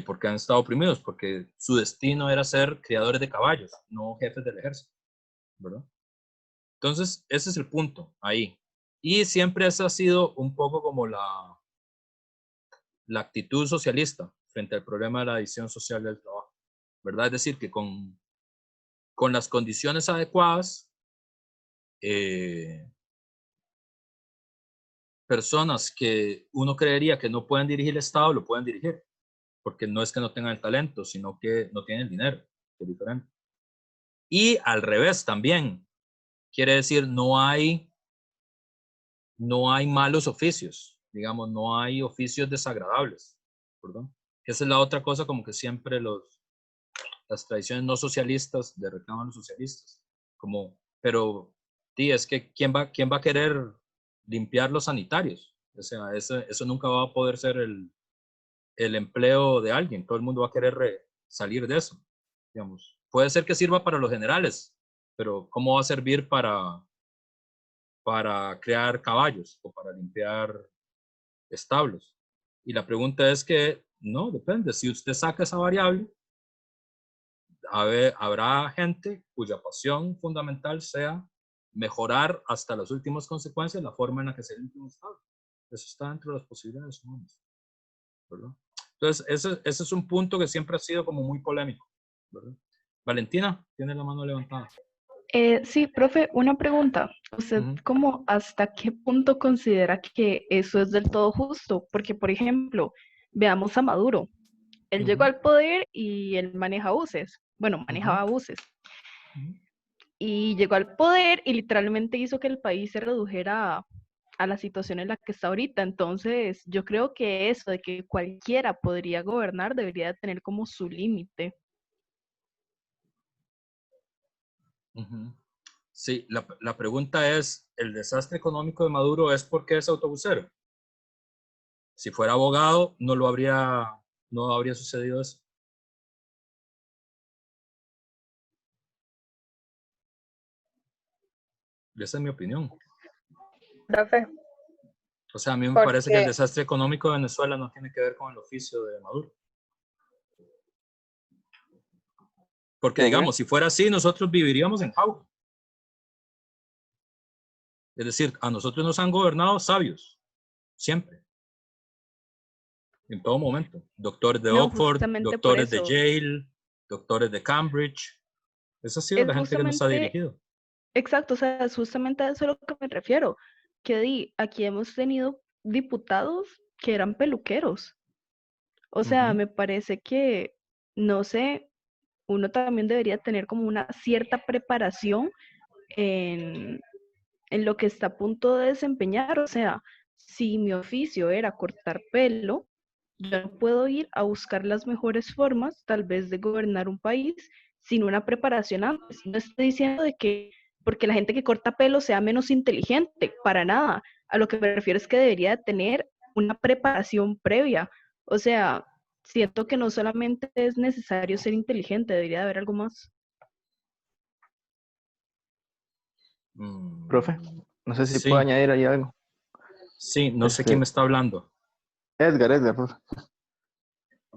Porque han estado oprimidos, porque su destino era ser criadores de caballos, no jefes del ejército, ¿verdad? Entonces, ese es el punto ahí. Y siempre esa ha sido un poco como la actitud socialista frente al problema de la división social del trabajo, ¿verdad? Es decir, que con las condiciones adecuadas, personas que uno creería que no pueden dirigir el Estado, lo pueden dirigir, porque no es que no tengan el talento, sino que no tienen el dinero, que es diferente. Y al revés también, quiere decir, no hay malos oficios, digamos, no hay oficios desagradables, ¿verdad? Esa es la otra cosa, como que siempre las tradiciones no socialistas le reclaman a los socialistas, como, pero, sí, es que ¿quién va a querer limpiar los sanitarios? O sea, eso nunca va a poder ser el empleo de alguien, todo el mundo va a querer salir de eso, digamos. Puede ser que sirva para los generales, pero ¿cómo va a servir para crear caballos o para limpiar establos? Y la pregunta es que no, depende. Si usted saca esa variable, habrá gente cuya pasión fundamental sea mejorar hasta las últimas consecuencias la forma en la que se limpia un Estado. Eso está dentro de las posibilidades humanas, ¿verdad? Entonces, ese es un punto que siempre ha sido como muy polémico, ¿verdad? Valentina, tiene la mano levantada. Sí, profe, una pregunta. ¿Usted como hasta qué punto considera que eso es del todo justo? Porque, por ejemplo, veamos a Maduro. Él llegó al poder y él maneja buses. Bueno, manejaba buses. Y llegó al poder y literalmente hizo que el país se redujera a la situación en la que está ahorita. Entonces, yo creo que eso de que cualquiera podría gobernar debería tener como su límite. Sí, la pregunta es, ¿el desastre económico de Maduro es porque es autobusero? Si fuera abogado, no habría sucedido eso. Esa es mi opinión. Profe, O sea, a mí me ¿por parece que el qué? desastre económico de Venezuela no tiene que ver con el oficio de Maduro. Porque, digamos, si fuera así, nosotros viviríamos en jaula. Es decir, a nosotros nos han gobernado sabios, siempre, en todo momento. Doctores de No, Oxford, justamente por doctores de eso. Yale, doctores de Cambridge. Esa ha sido Es la gente que nos ha justamente, dirigido. exacto, o sea, es justamente a eso a lo que me refiero. Que aquí hemos tenido diputados que eran peluqueros. O sea, me parece que, no sé, uno también debería tener como una cierta preparación en, en lo que está a punto de desempeñar. O sea, si mi oficio era cortar pelo, yo no puedo ir a buscar las mejores formas, tal vez, de gobernar un país sin una preparación antes. No estoy diciendo de que porque la gente que corta pelo sea menos inteligente, para nada. A lo que me refiero es que debería tener una preparación previa. O sea, siento que no solamente es necesario ser inteligente, debería haber algo más. Profe, no sé si puedo Sí, añadir ahí algo. sí, no sé quién me está hablando. Edgar, profe.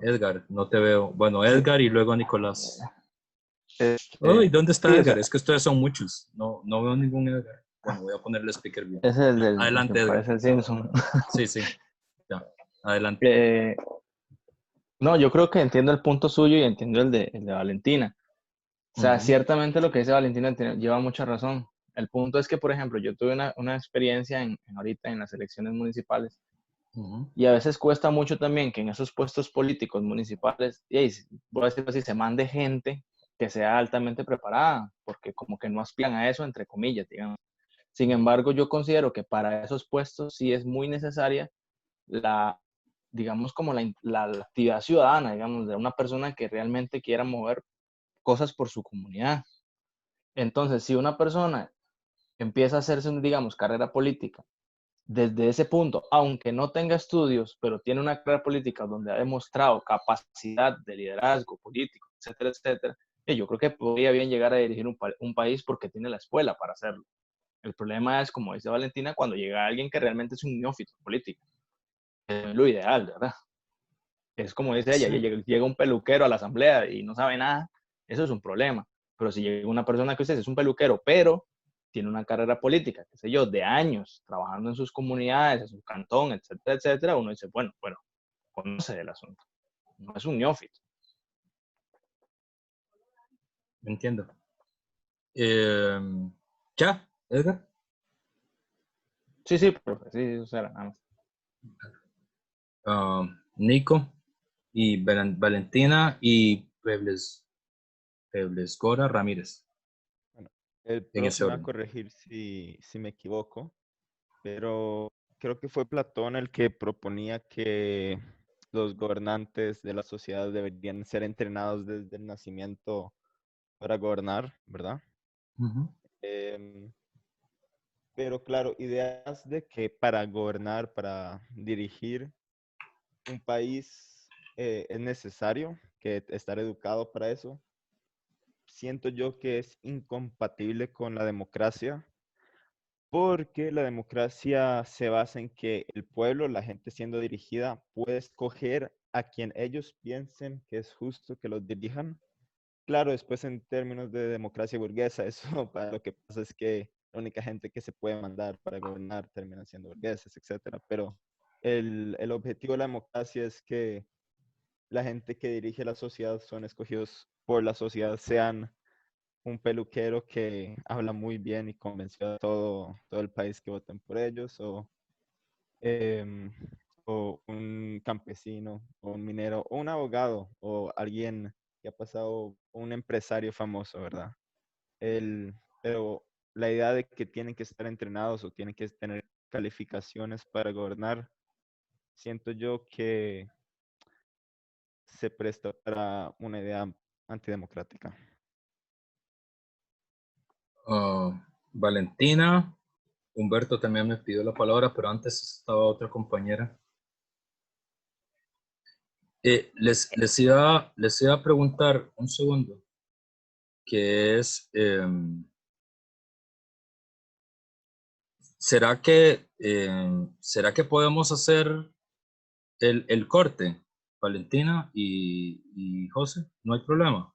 Edgar, no te veo. Bueno, Edgar y luego Nicolás. Uy, ¿dónde está Sí, o Edgar? sea, Es que ustedes son muchos. No veo ningún Edgar. Bueno, voy a ponerle speaker bien. ese es el que Adelante, Edgar. parece el Simpson. Sí, sí. Ya, adelante. No, yo creo que entiendo el punto suyo y entiendo el de Valentina. O sea, ciertamente lo que dice Valentina lleva mucha razón. El punto es que, por ejemplo, yo tuve una experiencia ahorita en las elecciones municipales y a veces cuesta mucho también que en esos puestos políticos municipales, y ahí, voy a decirlo así, se mande gente que sea altamente preparada, porque como que no aspiran a eso, entre comillas, digamos. Sin embargo, yo considero que para esos puestos sí es muy necesaria digamos, como la actividad ciudadana, digamos, de una persona que realmente quiera mover cosas por su comunidad. Entonces, si una persona empieza a hacerse, digamos, carrera política desde ese punto, aunque no tenga estudios, pero tiene una carrera política donde ha demostrado capacidad de liderazgo político, etcétera, etcétera, yo creo que podría bien llegar a dirigir un país porque tiene la escuela para hacerlo. El problema es, como dice Valentina, cuando llega alguien que realmente es un neófito político. Es lo ideal, ¿verdad? Es como dice ella, Sí. llega un peluquero a la asamblea y no sabe nada, eso es un problema. Pero si llega una persona que usted es un peluquero, pero tiene una carrera política, qué sé yo, de años, trabajando en sus comunidades, en su cantón, etcétera, etcétera, uno dice, bueno, conoce el asunto. No es un neófito. Entiendo. ¿Ya, Edgar? Sí, profe, sí, eso era nada más. Nico y Valentina y Gora Ramírez. Bueno, el En profe ese me va a orden. corregir si me equivoco, pero creo que fue Platón el que proponía que los gobernantes de la sociedad deberían ser entrenados desde el nacimiento para gobernar, ¿verdad? Em, pero claro, ideas de que para gobernar, para dirigir un país es necesario que estar educado para eso. Siento yo que es incompatible con la democracia, porque la democracia se basa en que el pueblo, la gente siendo dirigida, puede escoger a quien ellos piensen que es justo que los dirijan, claro, después en términos de democracia burguesa, eso para lo que pasa es que la única gente que se puede mandar para gobernar termina siendo burgueses, etcétera. Pero el objetivo de la democracia es que la gente que dirige la sociedad son escogidos por la sociedad, sean un peluquero que habla muy bien y convenció a todo el país que voten por ellos, em, o un campesino, o un minero, o un abogado, o alguien que ha pasado, un empresario famoso, ¿verdad? Pero la idea de que tienen que estar entrenados o tienen que tener calificaciones para gobernar, siento yo que se presta para una idea antidemocrática. Valentina, Humberto también me pidió la palabra, pero antes estaba otra compañera. Les iba a preguntar un segundo, que es, ¿será que podemos hacer el corte, Valentina y José? No hay problema.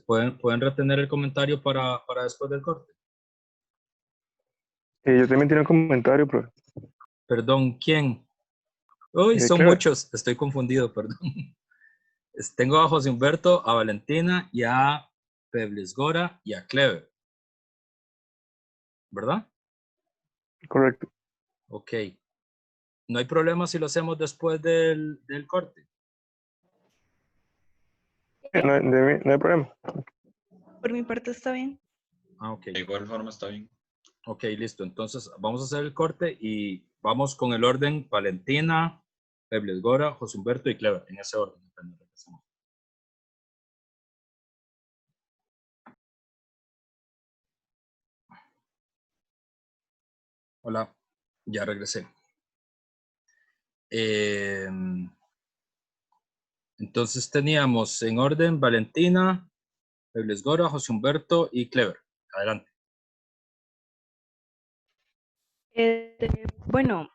Pueden retener el comentario para después del corte. Yo también tengo un comentario, profe. Perdón, ¿quién? Uy, son Claro. muchos, estoy confundido, perdón. Tengo a José Humberto, a Valentina y a Pebles Gora y a Clever. ¿Verdad? Correcto. Ok. No hay problema si lo hacemos después del corte. No hay problema. Por mi parte está bien. Ah, ok. De igual forma está bien. Ok, listo. Entonces vamos a hacer el corte y vamos con el orden: Valentina, Pebles Gora, José Humberto y Clever. En ese orden. Hola, ya regresé. Entonces teníamos en orden Valentina, Pebles Gora, José Humberto y Clever. Adelante. Bueno,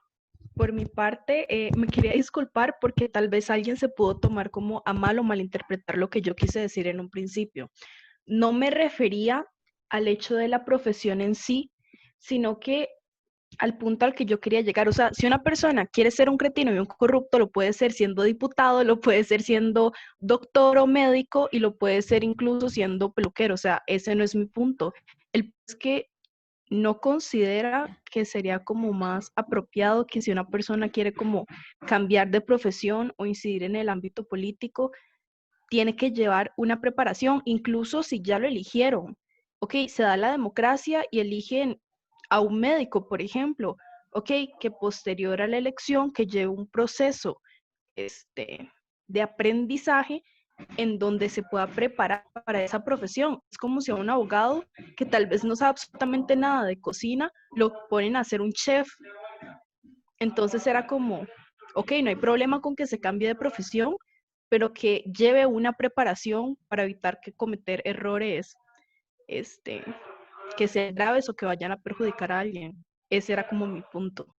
por mi parte, me quería disculpar porque tal vez alguien se pudo tomar como a mal o malinterpretar lo que yo quise decir en un principio. No me refería al hecho de la profesión en sí, sino que al punto al que yo quería llegar. O sea, si una persona quiere ser un cretino y un corrupto, lo puede ser siendo diputado, lo puede ser siendo doctor o médico y lo puede ser incluso siendo peluquero. O sea, ese no es mi punto. El punto es que no considera que sería como más apropiado que si una persona quiere como cambiar de profesión o incidir en el ámbito político, tiene que llevar una preparación, incluso si ya lo eligieron. Ok, se da la democracia y eligen a un médico, por ejemplo, ok, que posterior a la elección, que lleve un proceso de aprendizaje en donde se pueda preparar para esa profesión. Es como si a un abogado que tal vez no sabe absolutamente nada de cocina, lo ponen a ser un chef. Entonces era como, ok, no hay problema con que se cambie de profesión, pero que lleve una preparación para evitar que cometer errores que sean graves o que vayan a perjudicar a alguien. Ese era como mi punto.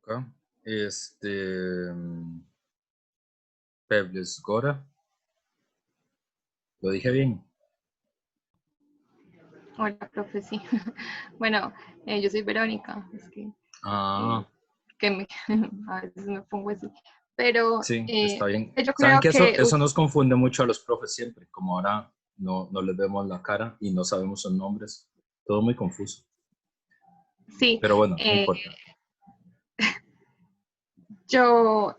Okay. Pebles Gora. ¿Lo dije bien? Hola, profe, sí. Bueno, yo soy Verónica, es que a veces me pongo así. Pero Sí, está bien. yo Saben creo que que eso nos confunde mucho a los profes siempre, como ahora no les vemos la cara y no sabemos sus nombres. Todo muy confuso. sí, Pero bueno, no importa. yo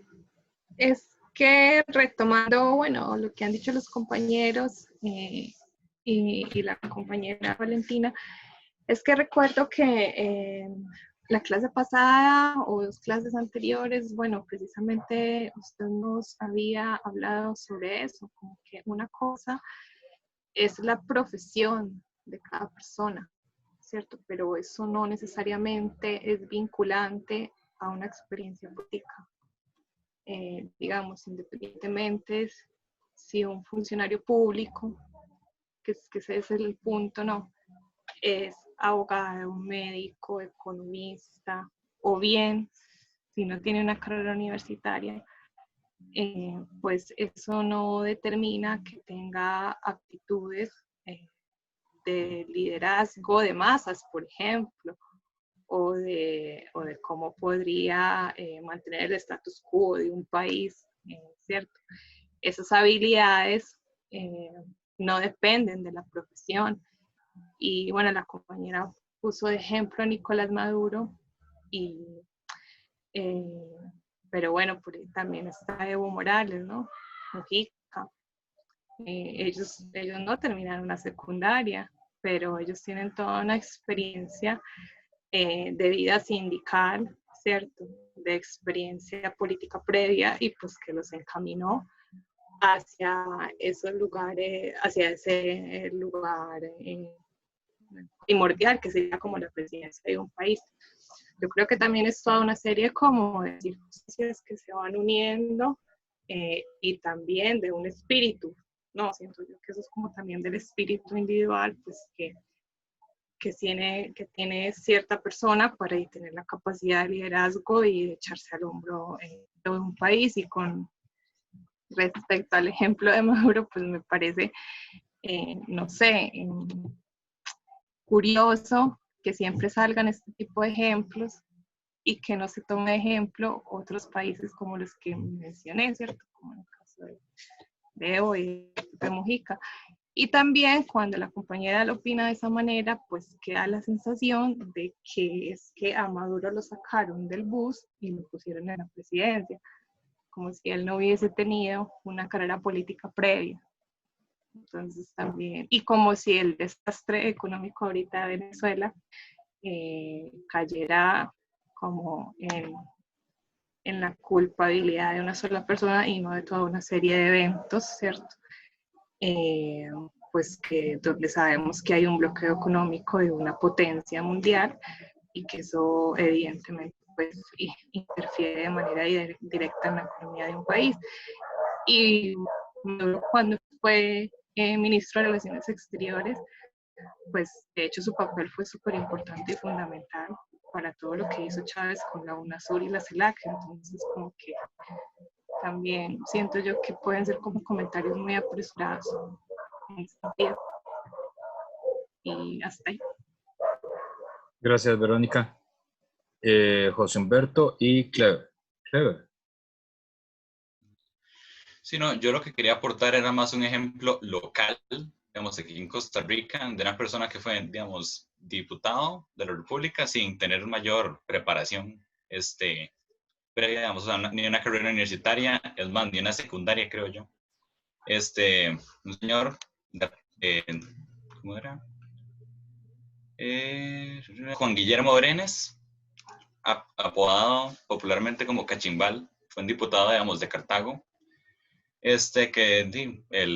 es que retomando, bueno, lo que han dicho los compañeros y la compañera Valentina, es que recuerdo que la clase pasada o dos clases anteriores, bueno, precisamente usted nos había hablado sobre eso, como que una cosa es la profesión de cada persona, ¿cierto? Pero eso no necesariamente es vinculante a una experiencia política. Digamos, independientemente si un funcionario público, que ese es el punto, no, es abogado, médico, economista, o bien, si no tiene una carrera universitaria, pues eso no determina que tenga aptitudes de liderazgo de masas, por ejemplo, o de cómo podría mantener el status quo de un país, ¿cierto? Esas habilidades no dependen de la profesión. Y bueno, la compañera puso de ejemplo a Nicolás Maduro, pero bueno, también está Evo Morales, ¿no? Mujica. Ellos no terminaron la secundaria, pero ellos tienen toda una experiencia de vida sindical, ¿cierto? De experiencia política previa y pues que los encaminó hacia esos lugares, hacia ese lugar primordial que sería como la presidencia de un país. Yo creo que también es toda una serie como de circunstancias que se van uniendo y también de un espíritu, ¿no? Siento yo que eso es como también del espíritu individual, pues que tiene cierta persona para tener la capacidad de liderazgo y de echarse al hombro todo un país. Y con respecto al ejemplo de Maduro, pues me parece, no sé, curioso que siempre salgan este tipo de ejemplos y que no se tome de ejemplo otros países como los que mencioné, ¿cierto? Como en el caso de Evo y de Mujica. Y también cuando la compañera lo opina de esa manera, pues queda la sensación de que es que a Maduro lo sacaron del bus y lo pusieron en la presidencia, como si él no hubiese tenido una carrera política previa. Entonces también, y como si el desastre económico ahorita de Venezuela cayera como en la culpabilidad de una sola persona y no de toda una serie de eventos, ¿cierto? Pues que donde sabemos que hay un bloqueo económico de una potencia mundial y que eso evidentemente pues interfiere de manera directa en la economía de un país. Y cuando fue ministro de Relaciones Exteriores, pues de hecho su papel fue súper importante y fundamental para todo lo que hizo Chávez con la UNASUR y la CELAC. Entonces como que también siento yo que pueden ser como comentarios muy apresurados en ese sentido. Y hasta ahí. Gracias, Verónica. José Humberto y Clever. Clever. Sí, no, yo lo que quería aportar era más un ejemplo local, digamos, aquí en Costa Rica, de una persona que fue, digamos, diputado de la República sin tener mayor preparación, previa, digamos, o sea, ni una carrera universitaria, es más, ni una secundaria, creo yo. Un señor, ¿cómo era? Juan Guillermo Brenes, apodado popularmente como Cachimbal, fue un diputado, digamos, de Cartago. El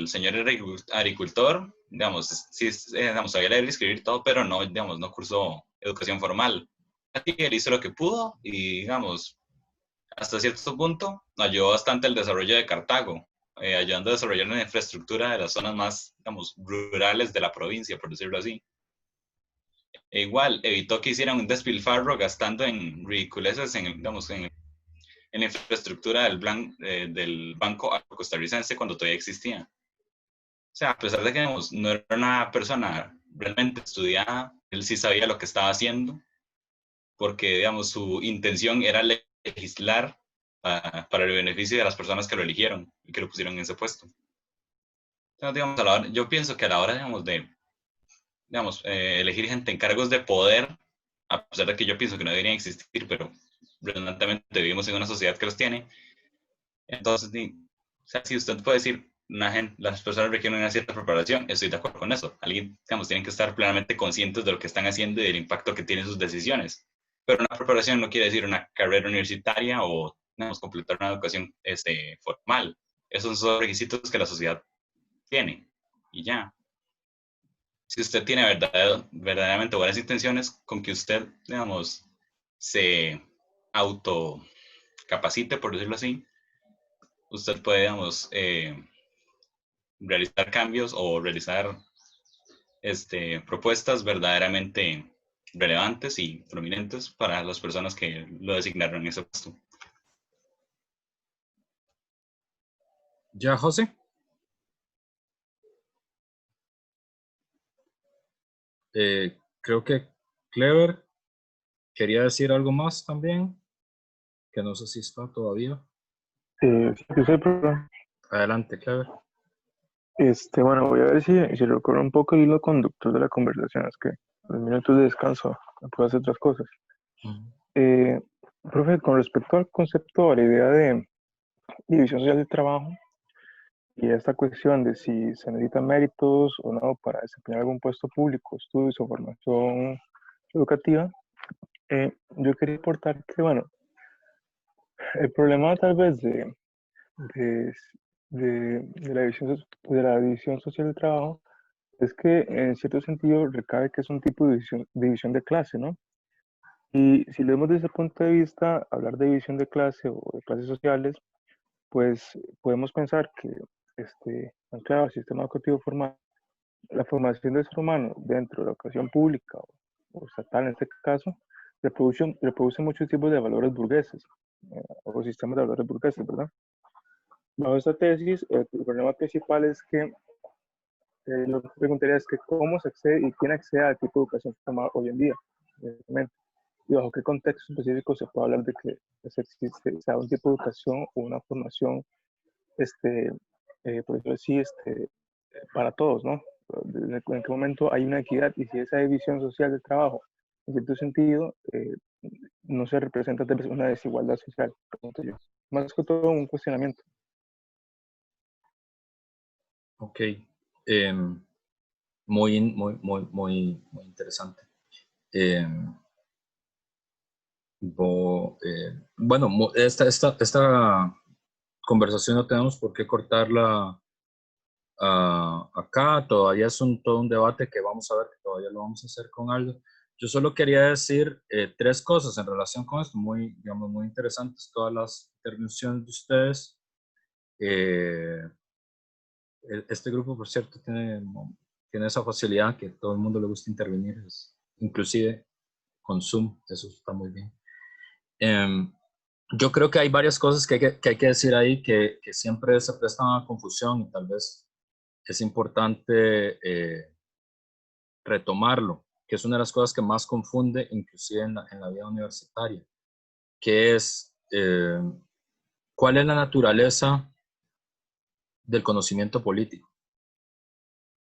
señor era agricultor, digamos, sí, digamos, sabía leer y escribir todo, pero no, digamos, no cursó educación formal. Así que él hizo lo que pudo y, digamos, hasta cierto punto ayudó bastante el desarrollo de Cartago, ayudando a desarrollar una infraestructura de las zonas más, digamos, rurales de la provincia, por decirlo así. E igual, evitó que hicieran un despilfarro gastando en ridiculeces digamos, en la infraestructura del Banco Costarricense cuando todavía existía. O sea, a pesar de que digamos, no era una persona realmente estudiada, él sí sabía lo que estaba haciendo, porque digamos, su intención era legislar para el beneficio de las personas que lo eligieron y que lo pusieron en ese puesto. Entonces, digamos, yo pienso que a la hora de elegir gente en cargos de poder, a pesar de que yo pienso que no deberían existir, pero redundantemente vivimos en una sociedad que los tiene. Entonces, o sea, si usted puede decir, las personas requieren una cierta preparación, estoy de acuerdo con eso. Alguien, digamos, tienen que estar plenamente conscientes de lo que están haciendo y del impacto que tienen sus decisiones. Pero una preparación no quiere decir una carrera universitaria o, digamos, completar una educación formal. Esos son requisitos que la sociedad tiene. Y ya. Si usted tiene verdaderamente buenas intenciones, con que usted, digamos, se autocapacite, por decirlo así, usted puede, digamos, realizar cambios o realizar propuestas verdaderamente relevantes y prominentes para las personas que lo designaron en ese puesto. ¿Ya, José? Creo que Clever quería decir algo más también, que no sé si está todavía. Sí, yo soy perdón. Adelante, Clever. Bueno, voy a ver si recuerdo un poco el hilo conductor de la conversación. Es que los minutos de descanso no puedo hacer otras cosas. Eh, Profe, con respecto al concepto, a la idea de división social del trabajo y esta cuestión de si se necesitan méritos o no para desempeñar algún puesto público, estudios o formación educativa, yo quería aportar que, bueno, el problema tal vez de, de la división social del trabajo es que en cierto sentido recae que es un tipo de división de clase, ¿no? Y si lo vemos desde ese punto de vista, hablar de división de clase o de clases sociales, pues podemos pensar que, anclado al sistema educativo formal, la formación del ser humano dentro de la educación pública o estatal en este caso, reproduce muchos tipos de valores burgueses o sistemas de valores burgueses, ¿verdad? Bajo esta tesis, el problema principal es que lo que preguntaría es que cómo se accede y quién accede al tipo de educación formal hoy en día, evidentemente, y bajo qué contexto específico se puede hablar de que existe, sea un tipo de educación o una formación, por decirlo así, para todos, ¿no? En qué momento hay una equidad y si esa división social del trabajo, en cierto sentido, no se representa tal vez una desigualdad social, pregunto yo. Más que todo un cuestionamiento. Ok. Muy interesante. Bueno, esta conversación no tenemos por qué cortarla acá. Todavía es todo un debate que vamos a ver, que todavía lo vamos a hacer con algo. Yo solo quería decir tres cosas en relación con esto, digamos, muy interesantes todas las intervenciones de ustedes. Este grupo, por cierto, tiene esa facilidad que todo el mundo le gusta intervenir, inclusive con Zoom, eso está muy bien. Yo creo que hay varias cosas que hay que decir ahí que siempre se prestan a confusión y tal vez es importante retomarlo, que es una de las cosas que más confunde inclusive en la vida universitaria, que es cuál es la naturaleza del conocimiento político,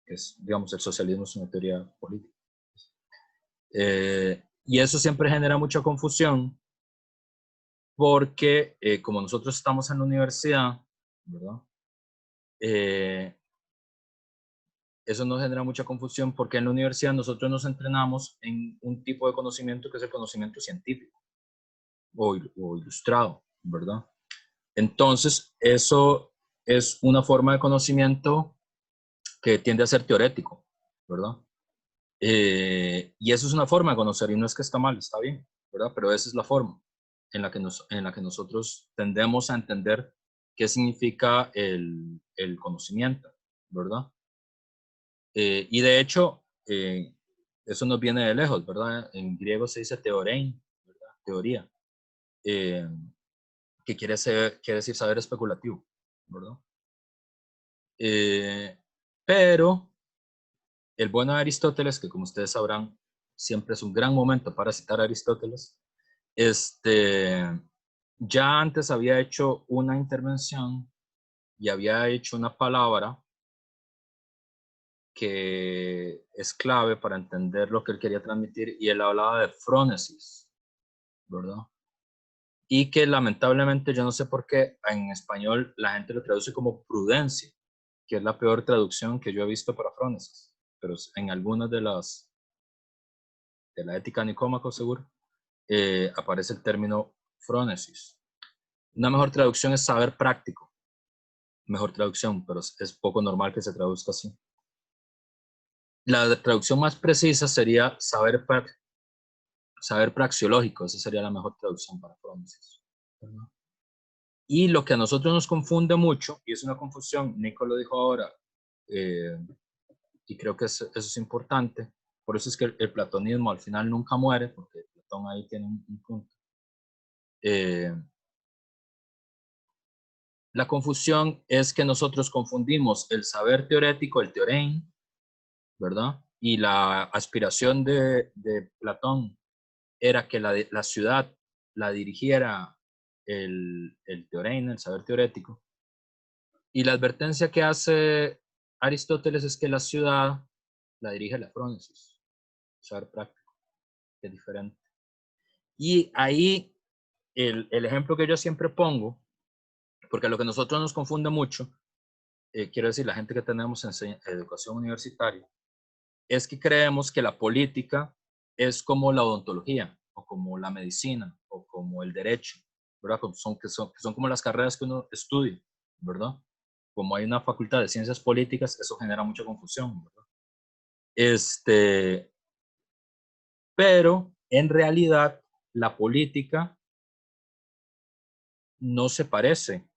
que es, digamos, el socialismo es una teoría política. Y eso siempre genera mucha confusión porque como nosotros estamos en la universidad, ¿verdad? Eso nos genera mucha confusión porque en la universidad nosotros nos entrenamos en un tipo de conocimiento que es el conocimiento científico o ilustrado, ¿verdad? Entonces, eso es una forma de conocimiento que tiende a ser teorético, ¿verdad? Y eso es una forma de conocer y no es que está mal, está bien, ¿verdad? Pero esa es la forma en la que nosotros tendemos a entender qué significa el conocimiento, ¿verdad? Y de hecho, eso nos viene de lejos, ¿verdad? En griego se dice teorein, ¿verdad? Teoría, eh, que quiere decir saber especulativo, ¿verdad? Pero el bueno de Aristóteles, que como ustedes sabrán, siempre es un gran momento para citar a Aristóteles, ya antes había hecho una intervención y había hecho una palabra que es clave para entender lo que él quería transmitir, y él hablaba de frónesis, ¿verdad? Y que lamentablemente, yo no sé por qué en español la gente lo traduce como prudencia, que es la peor traducción que yo he visto para frónesis, pero en algunas de la ética Nicómaco seguro, aparece el término frónesis. Una mejor traducción es saber práctico, mejor traducción, pero es poco normal que se traduzca así. La traducción más precisa sería saber praxeológico, esa sería la mejor traducción para frónesis. Y lo que a nosotros nos confunde mucho, y es una confusión, Nico lo dijo ahora, y creo que eso es importante, por eso es que el platonismo al final nunca muere, porque Platón ahí tiene un punto. La confusión es que nosotros confundimos el saber teórico, el teorem, ¿verdad? Y la aspiración de Platón era que la ciudad la dirigiera el teorem, el saber teórico. Y la advertencia que hace Aristóteles es que la ciudad la dirige la frónesis, el saber práctico, que es diferente. Y ahí el ejemplo que yo siempre pongo, porque lo que a nosotros nos confunde mucho, quiero decir, la gente que tenemos educación universitaria, es que creemos que la política es como la odontología, o como la medicina, o como el derecho, ¿verdad? Que son como las carreras que uno estudia, ¿verdad? Como hay una facultad de ciencias políticas, eso genera mucha confusión, ¿verdad? Pero en realidad la política no se parece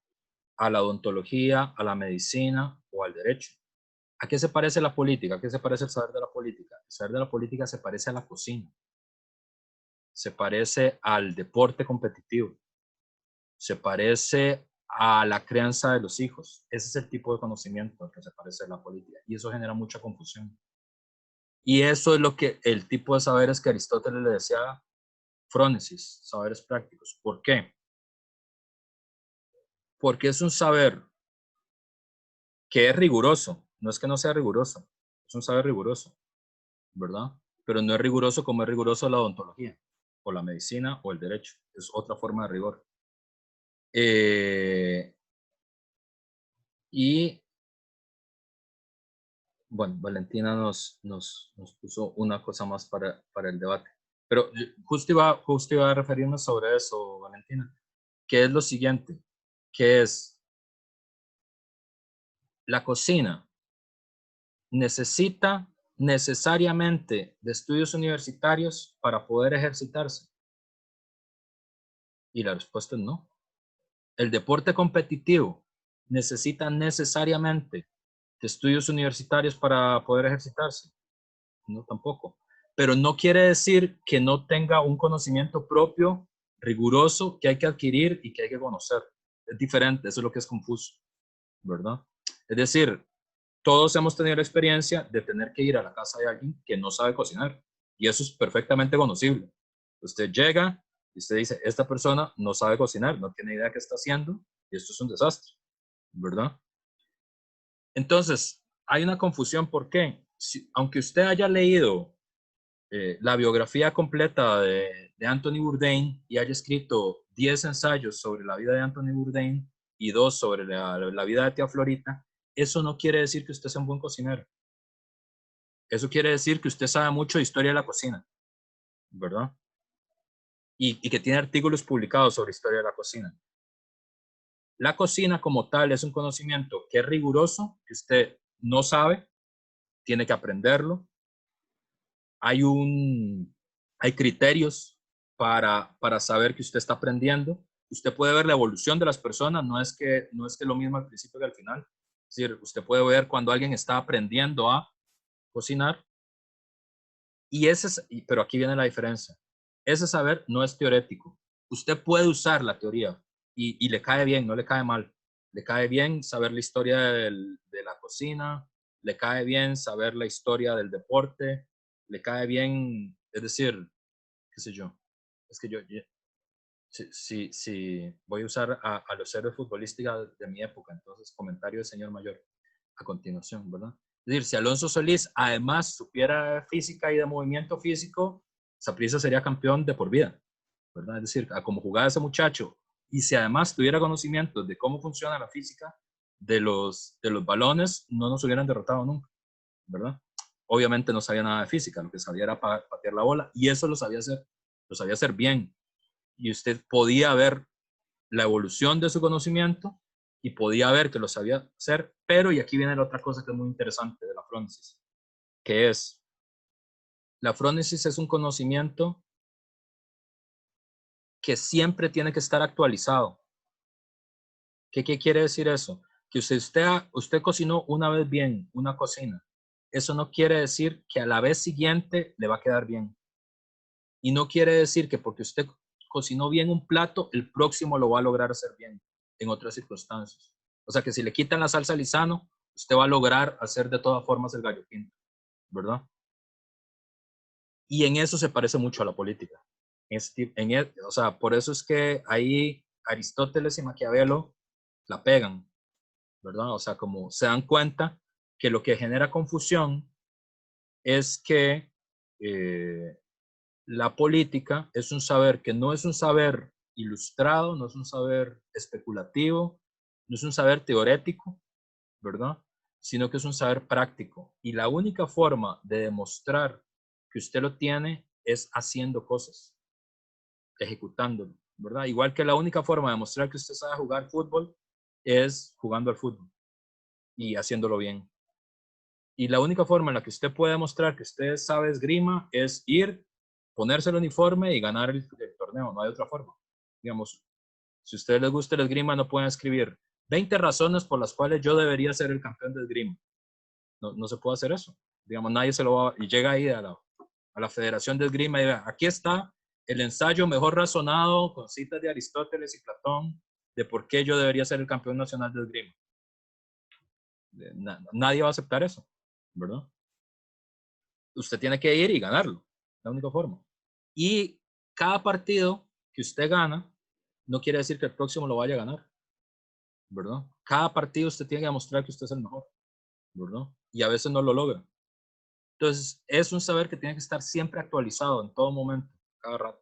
a la odontología, a la medicina o al derecho. ¿A qué se parece la política? ¿A qué se parece el saber de la política? El saber de la política se parece a la cocina, se parece al deporte competitivo, se parece a la crianza de los hijos. Ese es el tipo de conocimiento al que se parece a la política y eso genera mucha confusión. Y eso es lo que el tipo de saberes que Aristóteles le decía frónesis, saberes prácticos. ¿Por qué? Porque es un saber que es riguroso, no es que no sea riguroso, es un saber riguroso, ¿verdad? Pero no es riguroso como es riguroso la odontología, o la medicina, o el derecho, es otra forma de rigor. Y, bueno, Valentina nos puso una cosa más para el debate. Pero justo iba a referirme sobre eso, Valentina, que es lo siguiente, que es la cocina necesita necesariamente de estudios universitarios para poder ejercitarse. Y la respuesta es no. El deporte competitivo necesita necesariamente de estudios universitarios para poder ejercitarse. No, tampoco. Pero no quiere decir que no tenga un conocimiento propio, riguroso, que hay que adquirir y que hay que conocer. Es diferente, eso es lo que es confuso, ¿verdad? Es decir, todos hemos tenido la experiencia de tener que ir a la casa de alguien que no sabe cocinar y eso es perfectamente conocible. Usted llega y usted dice, esta persona no sabe cocinar, no tiene idea qué está haciendo y esto es un desastre, ¿verdad? Entonces, hay una confusión. ¿Por qué? Aunque usted haya leído la biografía completa de Anthony Bourdain y haya escrito 10 ensayos sobre la vida de Anthony Bourdain y 2 sobre la vida de tía Florita, eso no quiere decir que usted sea un buen cocinero. Eso quiere decir que usted sabe mucho de historia de la cocina, ¿verdad? Y que tiene artículos publicados sobre historia de la cocina. La cocina como tal es un conocimiento que es riguroso, que usted no sabe, tiene que aprenderlo. Hay criterios para saber que usted está aprendiendo. Usted puede ver la evolución de las personas, no es que lo mismo al principio que al final. Es decir, usted puede ver cuando alguien está aprendiendo a cocinar. Pero aquí viene la diferencia. Ese saber no es teórico. Usted puede usar la teoría y le cae bien, no le cae mal. Le cae bien saber la historia de la cocina, le cae bien saber la historia del deporte, le cae bien, es decir, qué sé yo, es que yo si voy a usar a los héroes futbolísticos de mi época, entonces comentario del señor mayor a continuación, ¿verdad? Es decir, si Alonso Solís además supiera física y de movimiento físico, Saprissa sería campeón de por vida, ¿verdad? Es decir, a como jugaba ese muchacho, y si además tuviera conocimientos de cómo funciona la física de los balones, no nos hubieran derrotado nunca, ¿verdad? Obviamente no sabía nada de física, lo que sabía era patear la bola, y eso lo sabía hacer bien. Y usted podía ver la evolución de su conocimiento y podía ver que lo sabía hacer, pero, y aquí viene la otra cosa que es muy interesante de la frónesis, que es, la frónesis es un conocimiento que siempre tiene que estar actualizado. ¿Qué quiere decir eso? Que usted cocinó una vez bien una cocina. Eso no quiere decir que a la vez siguiente le va a quedar bien. Y no quiere decir que porque usted cocinó bien un plato, el próximo lo va a lograr hacer bien en otras circunstancias. O sea que si le quitan la salsa Lizano, usted va a lograr hacer de todas formas el gallo pinto, ¿verdad? Y en eso se parece mucho a la política. O sea, por eso es que ahí Aristóteles y Maquiavelo la pegan, ¿verdad? O sea, como se dan cuenta que lo que genera confusión es que la política es un saber que no es un saber ilustrado, no es un saber especulativo, no es un saber teorético, ¿verdad? Sino que es un saber práctico. Y la única forma de demostrar que usted lo tiene es haciendo cosas, ejecutándolo, ¿verdad? Igual que la única forma de demostrar que usted sabe jugar fútbol es jugando al fútbol y haciéndolo bien. Y la única forma en la que usted puede demostrar que usted sabe esgrima es ir, ponerse el uniforme y ganar el torneo. No hay otra forma. Digamos, si a ustedes les gusta el esgrima, no pueden escribir 20 razones por las cuales yo debería ser el campeón de esgrima. No se puede hacer eso. Digamos, nadie se lo va a... Y llega ahí a la Federación de Esgrima y dice, aquí está el ensayo mejor razonado con citas de Aristóteles y Platón de por qué yo debería ser el campeón nacional de esgrima. Nadie va a aceptar eso, ¿verdad? Usted tiene que ir y ganarlo, la única forma. Y cada partido que usted gana no quiere decir que el próximo lo vaya a ganar, ¿verdad? Cada partido usted tiene que demostrar que usted es el mejor, ¿verdad? Y a veces no lo logra. Entonces, es un saber que tiene que estar siempre actualizado en todo momento, cada rato.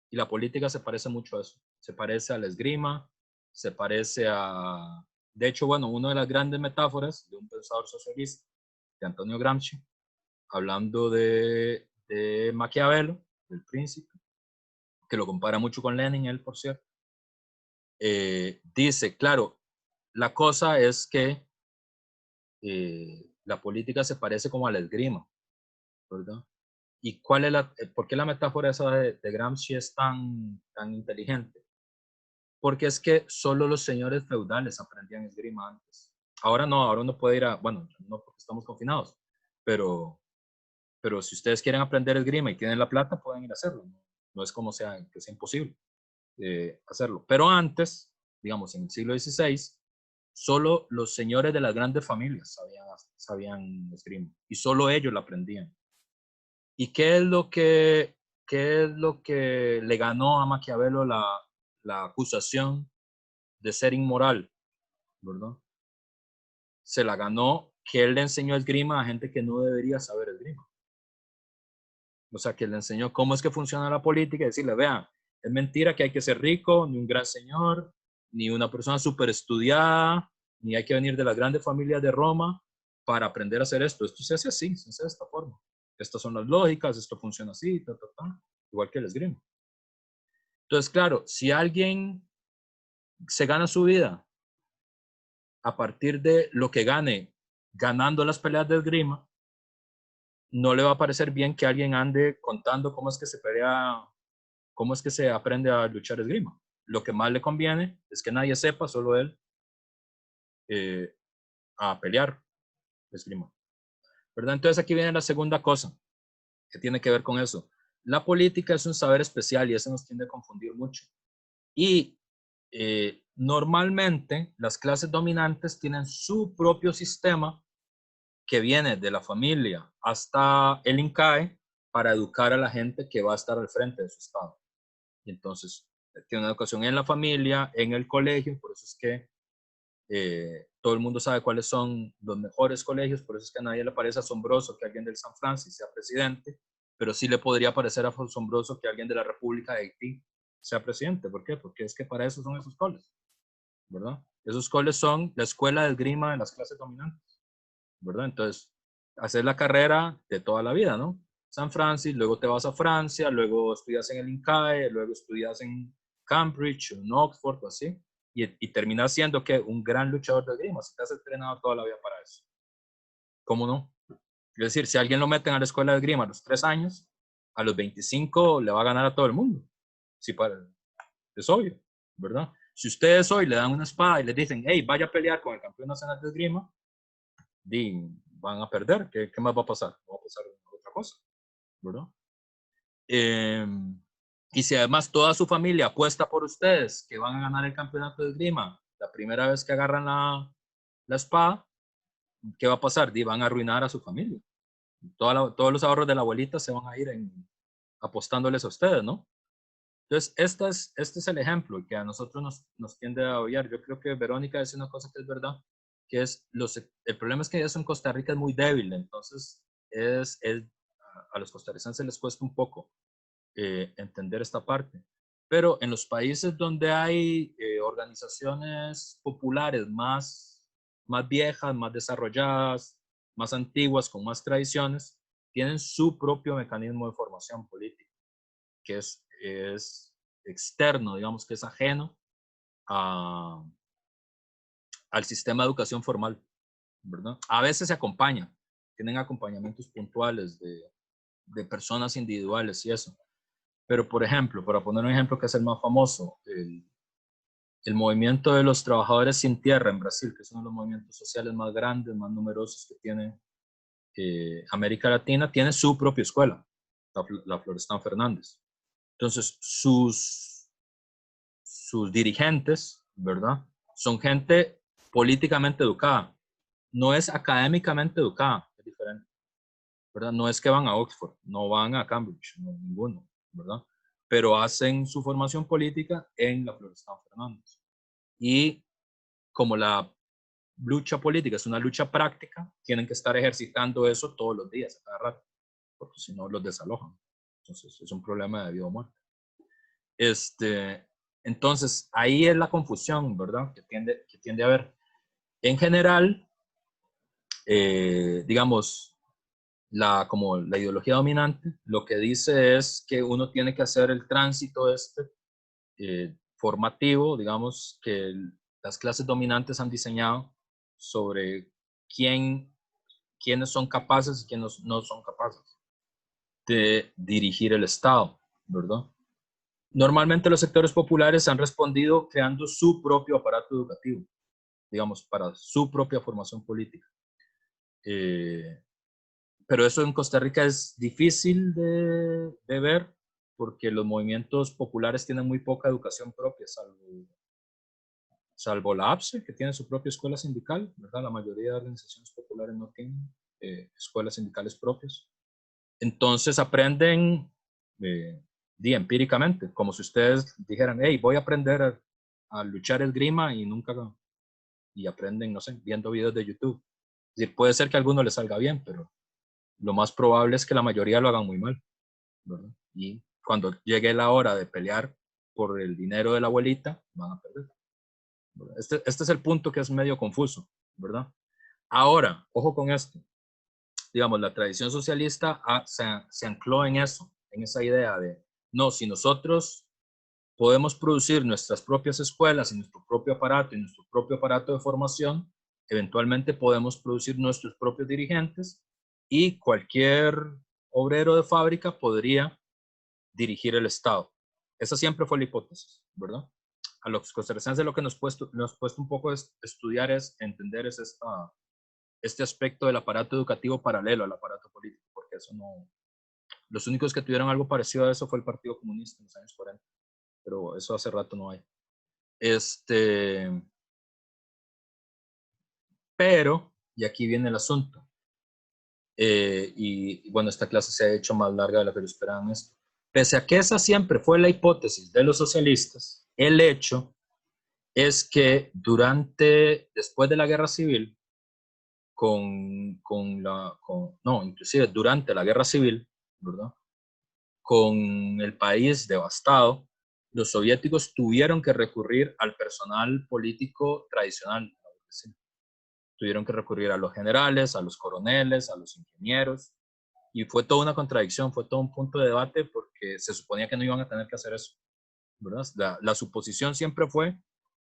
Y la política se parece mucho a eso. Se parece a la esgrima, se parece a... De hecho, bueno, una de las grandes metáforas de un pensador socialista, de Antonio Gramsci, hablando de Maquiavelo, del príncipe, que lo compara mucho con Lenin, él, por cierto, dice, claro, la cosa es que la política se parece como a la esgrima, ¿verdad? ¿Y cuál es por qué la metáfora esa de Gramsci es tan inteligente? Porque es que solo los señores feudales aprendían esgrima antes. Ahora no, ahora uno puede ir a, bueno, no porque estamos confinados, pero si ustedes quieren aprender esgrima y tienen la plata, pueden ir a hacerlo. No es como que sea imposible hacerlo. Pero antes, digamos, en el siglo XVI, solo los señores de las grandes familias sabían esgrima y solo ellos la aprendían. ¿Y qué es lo que le ganó a Maquiavelo la acusación de ser inmoral, ¿verdad? Se la ganó que él le enseñó esgrima a gente que no debería saber esgrima. O sea, que le enseñó cómo es que funciona la política y decirle, vean, es mentira que hay que ser rico, ni un gran señor, ni una persona súper estudiada, ni hay que venir de las grandes familias de Roma para aprender a hacer esto. Esto se hace así, se hace de esta forma. Estas son las lógicas, esto funciona así, igual que el esgrima. Entonces, claro, si alguien se gana su vida a partir de lo que gane ganando las peleas de esgrima, no le va a parecer bien que alguien ande contando cómo es que se pelea, cómo es que se aprende a luchar esgrima. Lo que más le conviene es que nadie sepa, solo él, a pelear esgrima, ¿verdad? Entonces aquí viene la segunda cosa que tiene que ver con eso. La política es un saber especial y eso nos tiende a confundir mucho. Y normalmente las clases dominantes tienen su propio sistema que viene de la familia hasta el INCAE para educar a la gente que va a estar al frente de su estado. Y entonces tiene una educación en la familia, en el colegio, por eso es que todo el mundo sabe cuáles son los mejores colegios, por eso es que a nadie le parece asombroso que alguien del San Francisco sea presidente, pero sí le podría parecer asombroso que alguien de la República de Haití sea presidente. ¿Por qué? Porque es que para eso son esos coles, ¿verdad? Esos coles son la escuela de esgrima de las clases dominantes, ¿verdad? Entonces, hacer la carrera de toda la vida, ¿no? San Francisco, luego te vas a Francia, luego estudias en el INCAE, luego estudias en Cambridge, en Oxford o así, y terminas siendo que un gran luchador de esgrima, si te has entrenado toda la vida para eso. ¿Cómo no? Es decir, si alguien lo meten a la escuela de esgrima a los 3 años, a los 25 le va a ganar a todo el mundo. Sí, es obvio, ¿verdad? Si ustedes hoy le dan una espada y les dicen, hey, vaya a pelear con el campeón nacional de esgrima, van a perder. ¿Qué más va a pasar? Va a pasar otra cosa, ¿verdad? Y si además toda su familia apuesta por ustedes que van a ganar el campeonato de esgrima, La primera vez que agarran la espada, ¿qué va a pasar? Van a arruinar a su familia. Todos los ahorros de la abuelita se van a ir apostándoles a ustedes, ¿no? Entonces, este es el ejemplo que a nosotros nos tiende a obviar. Yo creo que Verónica dice una cosa que es verdad, que es, el problema es que eso en Costa Rica es muy débil, entonces a los costarricenses les cuesta un poco entender esta parte. Pero en los países donde hay organizaciones populares más viejas, más desarrolladas, más antiguas, con más tradiciones, tienen su propio mecanismo de formación política, que es externo, digamos que es ajeno al sistema de educación formal, ¿verdad? A veces se acompaña, tienen acompañamientos puntuales de personas individuales y eso. Pero, por ejemplo, para poner un ejemplo que es el más famoso, el movimiento de los trabajadores sin tierra en Brasil, que es uno de los movimientos sociales más grandes, más numerosos que tiene América Latina, tiene su propia escuela, la Florestan Fernández. Entonces, sus dirigentes, ¿verdad? Son gente políticamente educada. No es académicamente educada, es diferente, ¿verdad? No es que van a Oxford, no van a Cambridge, no, ninguno, ¿verdad? Pero hacen su formación política en la Florestan Fernández. Y como la lucha política es una lucha práctica, tienen que estar ejercitando eso todos los días, a cada rato, porque si no los desalojan. Entonces es un problema de vida o muerte. Entonces ahí es la confusión, ¿verdad? Que tiende a haber. En general, digamos, como la ideología dominante, lo que dice es que uno tiene que hacer el tránsito formativo, digamos, que las clases dominantes han diseñado sobre quiénes son capaces y quiénes no son capaces de dirigir el Estado, ¿verdad? Normalmente los sectores populares han respondido creando su propio aparato educativo, digamos, para su propia formación política. Pero eso en Costa Rica es difícil de ver porque los movimientos populares tienen muy poca educación propia, salvo la APSE, que tiene su propia escuela sindical, ¿verdad? La mayoría de organizaciones populares no tienen escuelas sindicales propias. Entonces aprenden empíricamente, como si ustedes dijeran, hey, voy a aprender a luchar esgrima y aprenden, no sé, viendo videos de YouTube. Es decir, puede ser que a alguno les salga bien, pero lo más probable es que la mayoría lo hagan muy mal, ¿verdad? Y cuando llegue la hora de pelear por el dinero de la abuelita, van a perder. Este es el punto que es medio confuso, ¿verdad? Ahora, ojo con esto. Digamos, la tradición socialista se ancló en eso, en esa idea de, no, si nosotros podemos producir nuestras propias escuelas y nuestro propio aparato y nuestro propio aparato de formación, eventualmente podemos producir nuestros propios dirigentes y cualquier obrero de fábrica podría dirigir el Estado. Esa siempre fue la hipótesis, ¿verdad? A los costarricenses lo que nos cuesta un poco estudiar es entender este aspecto del aparato educativo paralelo al aparato político, porque eso no... Los únicos que tuvieron algo parecido a eso fue el Partido Comunista en los años 40, pero eso hace rato no hay. Pero, y aquí viene el asunto, y bueno, esta clase se ha hecho más larga de lo que lo esperaban esto. Pese a que esa siempre fue la hipótesis de los socialistas, el hecho es que después de la guerra civil, inclusive durante la guerra civil, ¿verdad? Con el país devastado, los soviéticos tuvieron que recurrir al personal político tradicional. Tuvieron que recurrir a los generales, a los coroneles, a los ingenieros, y fue toda una contradicción, fue todo un punto de debate porque se suponía que no iban a tener que hacer eso, ¿verdad? La suposición siempre fue,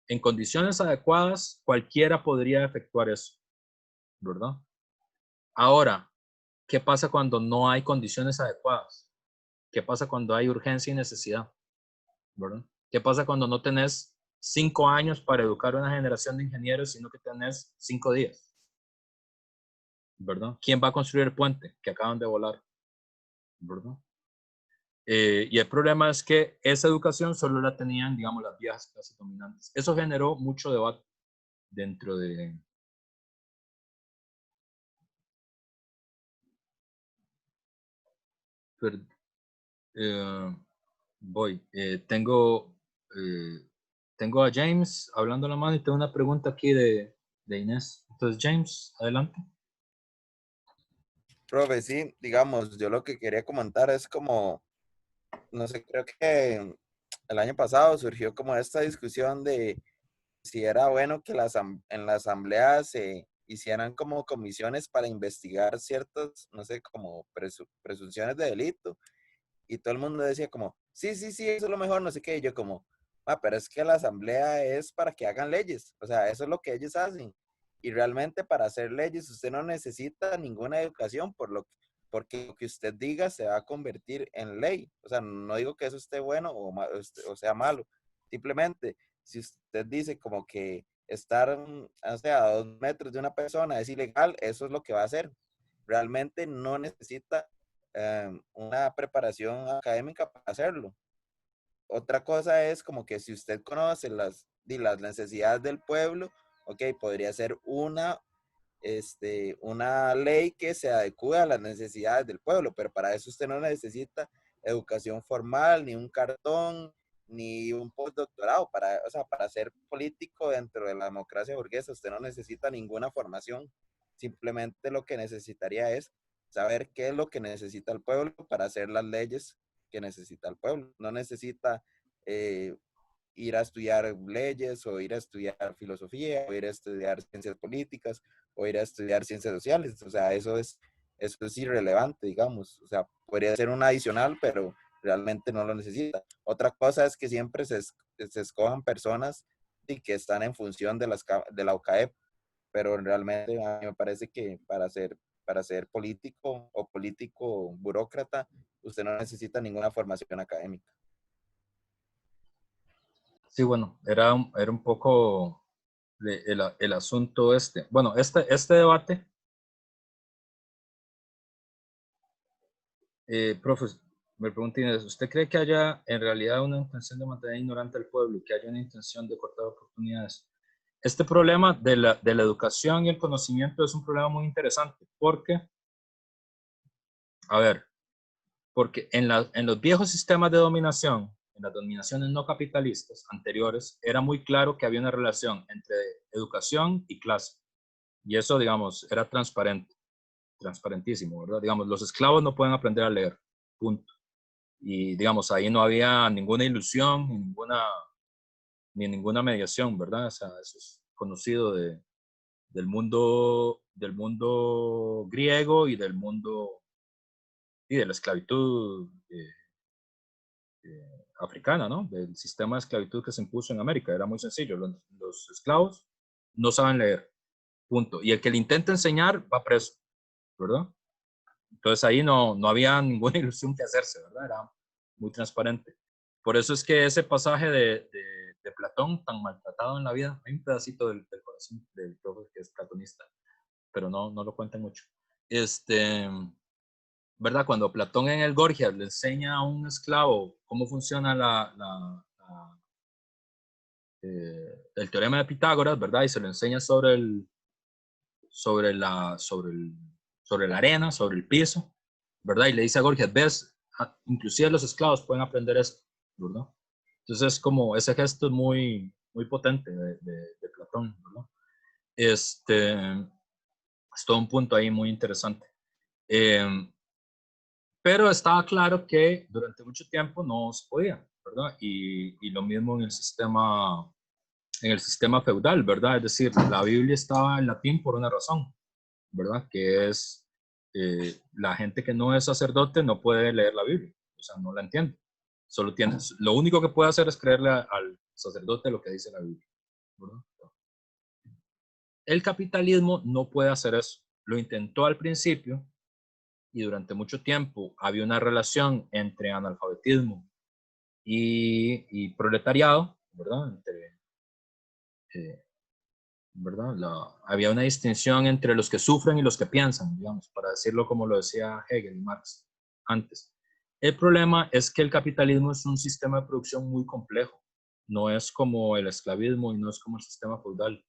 en condiciones adecuadas, cualquiera podría efectuar eso, ¿verdad? Ahora, ¿qué pasa cuando no hay condiciones adecuadas? ¿Qué pasa cuando hay urgencia y necesidad? ¿Verdad? ¿Qué pasa cuando no tenés 5 años para educar a una generación de ingenieros, sino que tenés 5 días? ¿Verdad? ¿Quién va a construir el puente que acaban de volar? ¿Verdad? Y el problema es que esa educación solo la tenían, digamos, las viejas clases dominantes. Eso generó mucho debate dentro de... Tengo, tengo a James hablando la mano y tengo una pregunta aquí de Inés. Entonces, James, adelante. Profe, sí, digamos, yo lo que quería comentar es como, no sé, creo que el año pasado surgió como esta discusión de si era bueno que en la asamblea se hicieran como comisiones para investigar ciertas, no sé, como presunciones de delito. Y todo el mundo decía como, sí, sí, sí, eso es lo mejor, no sé qué. Y yo como, pero es que la asamblea es para que hagan leyes. O sea, eso es lo que ellos hacen. Y realmente para hacer leyes usted no necesita ninguna educación porque lo que usted diga se va a convertir en ley. O sea, no digo que eso esté bueno o sea malo. Simplemente, si usted dice como que estar, o sea, a 2 metros de una persona es ilegal, eso es lo que va a hacer. Realmente no necesita una preparación académica para hacerlo. Otra cosa es como que si usted conoce las necesidades del pueblo, ok, podría ser una ley que se adecue a las necesidades del pueblo, pero para eso usted no necesita educación formal, ni un cartón, ni un postdoctorado. O sea, para ser político dentro de la democracia burguesa, usted no necesita ninguna formación. Simplemente lo que necesitaría es saber qué es lo que necesita el pueblo para hacer las leyes que necesita el pueblo. No necesita ir a estudiar leyes o ir a estudiar filosofía o ir a estudiar ciencias políticas o ir a estudiar ciencias sociales. O sea, eso es irrelevante, digamos. O sea, podría ser un adicional, pero realmente no lo necesita. Otra cosa es que siempre se escojan personas que están en función de la UCAEP, pero realmente a mí me parece que para ser político o político burócrata, usted no necesita ninguna formación académica. Sí, bueno, era un poco el asunto este. Bueno, este debate, profe, me pregunto Inés, ¿usted cree que haya en realidad una intención de mantener ignorante al pueblo y que haya una intención de cortar oportunidades? Este problema de la educación y el conocimiento es un problema muy interesante porque, a ver, porque en los viejos sistemas de dominación, en las dominaciones no capitalistas anteriores, era muy claro que había una relación entre educación y clase. Y eso, digamos, era transparentísimo, ¿verdad? Digamos, los esclavos no pueden aprender a leer, punto. Y, digamos, ahí no había ninguna ilusión, ni ninguna mediación, ¿verdad? O sea, eso es conocido del mundo griego y del mundo y de la esclavitud africana, ¿no? Del sistema de esclavitud que se impuso en América. Era muy sencillo. Los esclavos no saben leer, punto. Y el que le intenta enseñar va preso, ¿verdad? Entonces ahí no había ninguna ilusión que hacerse, ¿verdad? Era muy transparente. Por eso es que ese pasaje de Platón, tan maltratado en la vida, hay un pedacito del corazón del profe que es platonista, pero no lo cuenta mucho. ¿Verdad? Cuando Platón en el Gorgias le enseña a un esclavo cómo funciona el teorema de Pitágoras, ¿verdad? Y se lo enseña sobre la arena, sobre el piso, ¿verdad? Y le dice a Gorgias, ves, inclusive los esclavos pueden aprender esto, ¿verdad? Entonces, como ese gesto es muy, muy potente de Platón, ¿verdad? Es todo un punto ahí muy interesante. Pero estaba claro que durante mucho tiempo no se podía, ¿verdad? Y lo mismo en el sistema feudal, ¿verdad? Es decir, la Biblia estaba en latín por una razón, ¿verdad? Que es la gente que no es sacerdote no puede leer la Biblia, o sea, no la entiende. Lo único que puede hacer es creerle al sacerdote lo que dice la Biblia, ¿verdad? El capitalismo no puede hacer eso. Lo intentó al principio y durante mucho tiempo había una relación entre analfabetismo y proletariado, ¿verdad? ¿Verdad? Había una distinción entre los que sufren y los que piensan, digamos, para decirlo como lo decía Hegel y Marx antes. El problema es que el capitalismo es un sistema de producción muy complejo. No es como el esclavismo y no es como el sistema feudal.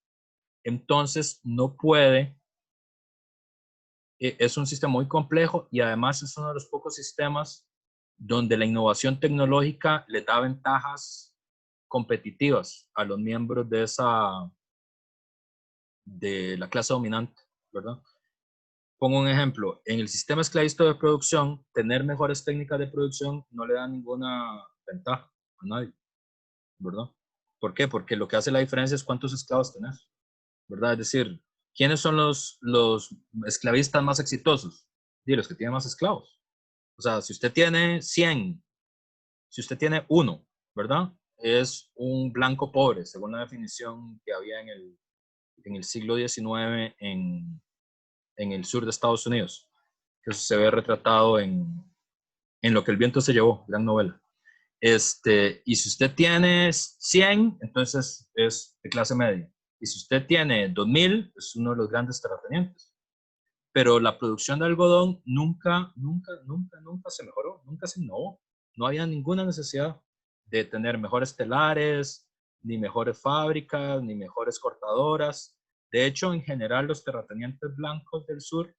Entonces, no puede, es un sistema muy complejo y además es uno de los pocos sistemas donde la innovación tecnológica le da ventajas competitivas a los miembros de la clase dominante, ¿verdad? Pongo un ejemplo, en el sistema esclavista de producción, tener mejores técnicas de producción no le da ninguna ventaja a nadie, ¿verdad? ¿Por qué? Porque lo que hace la diferencia es cuántos esclavos tenés, ¿verdad? Es decir, ¿quiénes son los esclavistas más exitosos? Y los que tienen más esclavos. O sea, si usted tiene 100, si usted tiene uno, ¿verdad? Es un blanco pobre, según la definición que había en el siglo XIX en el sur de Estados Unidos. Que eso se ve retratado en Lo que el viento se llevó, gran novela. Y si usted tiene 100, entonces es de clase media. Y si usted tiene 2000, es uno de los grandes terratenientes. Pero la producción de algodón nunca se mejoró, nunca se innovó. No había ninguna necesidad de tener mejores telares, ni mejores fábricas, ni mejores cortadoras. De hecho, en general, los terratenientes blancos del sur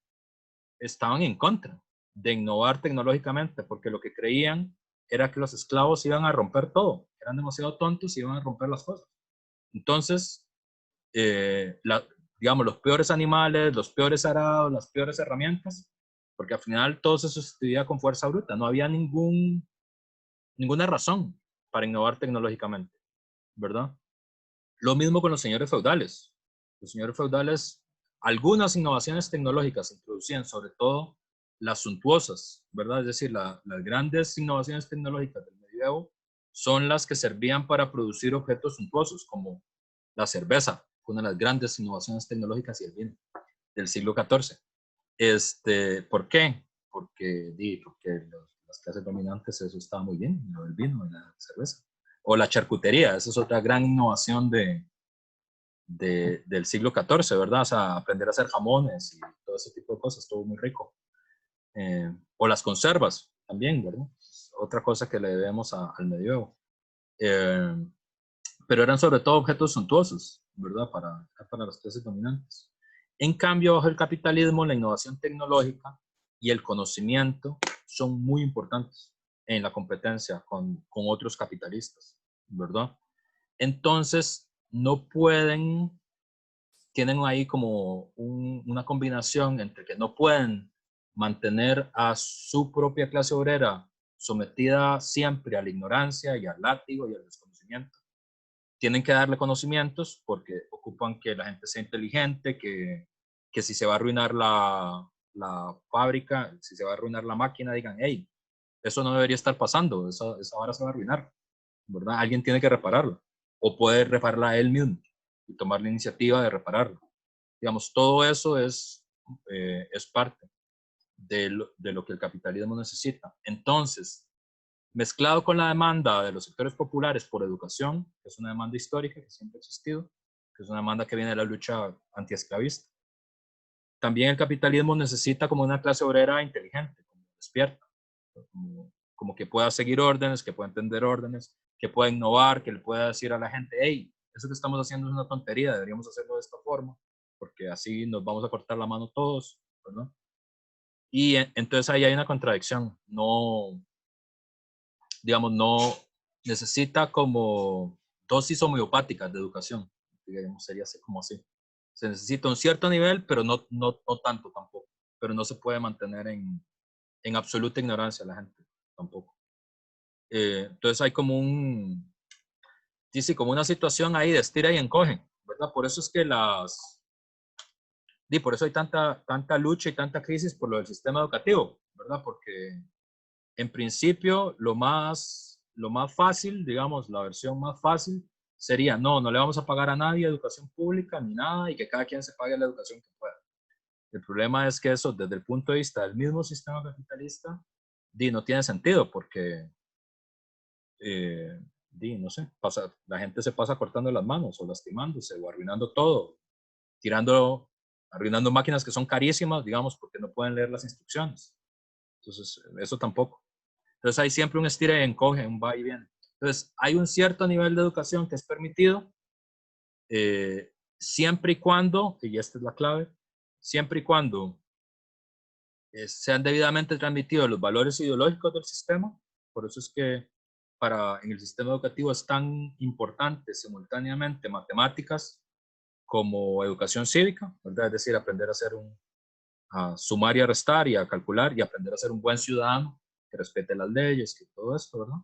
estaban en contra de innovar tecnológicamente, porque lo que creían era que los esclavos iban a romper todo, eran demasiado tontos y iban a romper las cosas. Entonces, digamos, los peores animales, los peores arados, las peores herramientas, porque al final todo se sustituía con fuerza bruta, no había ninguna razón para innovar tecnológicamente, ¿verdad? Lo mismo con los señores feudales. Los señores feudales, algunas innovaciones tecnológicas introducían, sobre todo las suntuosas, ¿verdad? Es decir, las grandes innovaciones tecnológicas del medievo son las que servían para producir objetos suntuosos, como la cerveza, una de las grandes innovaciones tecnológicas, y el vino del siglo XIV. ¿Por qué? Porque las clases dominantes, eso estaba muy bien, lo del vino y la cerveza. O la charcutería, esa es otra gran innovación del siglo XIV, ¿verdad? O sea, aprender a hacer jamones y todo ese tipo de cosas, todo muy rico. O las conservas también, ¿verdad? Es otra cosa que le debemos al medioevo. Pero eran sobre todo objetos suntuosos, ¿verdad? Para las clases dominantes. En cambio, bajo el capitalismo, la innovación tecnológica y el conocimiento son muy importantes en la competencia con otros capitalistas, ¿verdad? Entonces, no pueden, tienen ahí como una combinación entre que no pueden mantener a su propia clase obrera sometida siempre a la ignorancia y al látigo y al desconocimiento. Tienen que darle conocimientos porque ocupan que la gente sea inteligente, que si se va a arruinar la fábrica, si se va a arruinar la máquina, digan, hey, eso no debería estar pasando, esa hora se va a arruinar, ¿verdad? Alguien tiene que repararla, o puede repararla él mismo y tomar la iniciativa de repararla. Digamos, todo eso es parte de lo que el capitalismo necesita. Entonces, mezclado con la demanda de los sectores populares por educación, que es una demanda histórica que siempre ha existido, que es una demanda que viene de la lucha antiesclavista. También el capitalismo necesita como una clase obrera inteligente, como despierta, como que pueda seguir órdenes, que pueda entender órdenes, que pueda innovar, que le pueda decir a la gente, hey, eso que estamos haciendo es una tontería, deberíamos hacerlo de esta forma, porque así nos vamos a cortar la mano todos, ¿no? Y entonces ahí hay una contradicción, no, digamos, no necesita como dosis homeopáticas de educación, digamos, sería así como así. Se necesita un cierto nivel, pero no tanto tampoco, pero no se puede mantener en absoluta ignorancia la gente tampoco. Entonces hay como como una situación ahí de estira y encoge, ¿verdad? Por eso es que por eso hay tanta lucha y tanta crisis por lo del sistema educativo, ¿verdad? Porque en principio lo más fácil, digamos, la versión más fácil sería, no le vamos a pagar a nadie educación pública ni nada y que cada quien se pague la educación que pueda. El problema es que eso, desde el punto de vista del mismo sistema capitalista, no tiene sentido porque, no sé, la gente se pasa cortando las manos o lastimándose o arruinando todo, arruinando máquinas que son carísimas, digamos, porque no pueden leer las instrucciones. Entonces, eso tampoco. Entonces hay siempre un estira y encoge, un va y viene. Entonces hay un cierto nivel de educación que es permitido, siempre y cuando, y esta es la clave, siempre y cuando sean debidamente transmitidos los valores ideológicos del sistema. Por eso es que en el sistema educativo es tan importante simultáneamente matemáticas como educación cívica, ¿verdad? Es decir, aprender a sumar y a restar y a calcular y aprender a ser un buen ciudadano que respete las leyes, que todo esto, ¿verdad?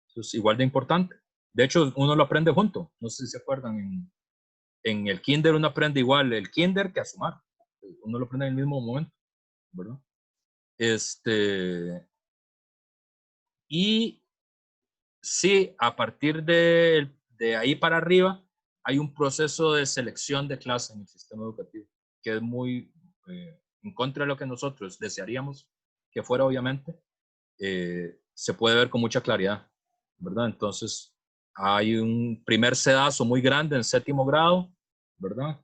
Eso es igual de importante. De hecho, uno lo aprende junto. No sé si se acuerdan, en el kinder uno aprende igual el kinder que a sumar. Uno lo aprende en el mismo momento, ¿verdad? Y sí, a partir de ahí para arriba hay un proceso de selección de clase en el sistema educativo que es muy en contra de lo que nosotros desearíamos que fuera, obviamente. Se puede ver con mucha claridad, ¿verdad? Entonces, hay un primer sedazo muy grande en séptimo grado, ¿verdad?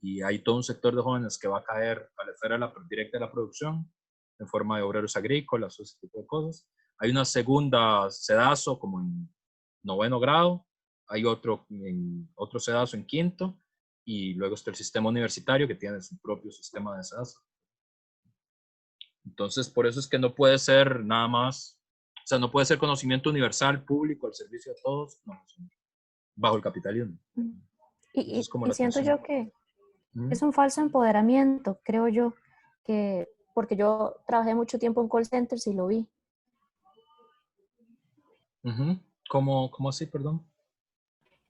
Y hay todo un sector de jóvenes que va a caer a la esfera directa de la producción en forma de obreros agrícolas o ese tipo de cosas. Hay una segunda sedazo como en noveno grado, hay otro sedazo en quinto, y luego está el sistema universitario que tiene su propio sistema de sedazo. Entonces, por eso es que no puede ser nada más, o sea, no puede ser conocimiento universal, público, al servicio de todos, no, bajo el capitalismo. Y, Es como y la siento tensión. yo que es un falso empoderamiento, creo yo, porque yo trabajé mucho tiempo en call centers y lo vi. ¿Cómo así, perdón?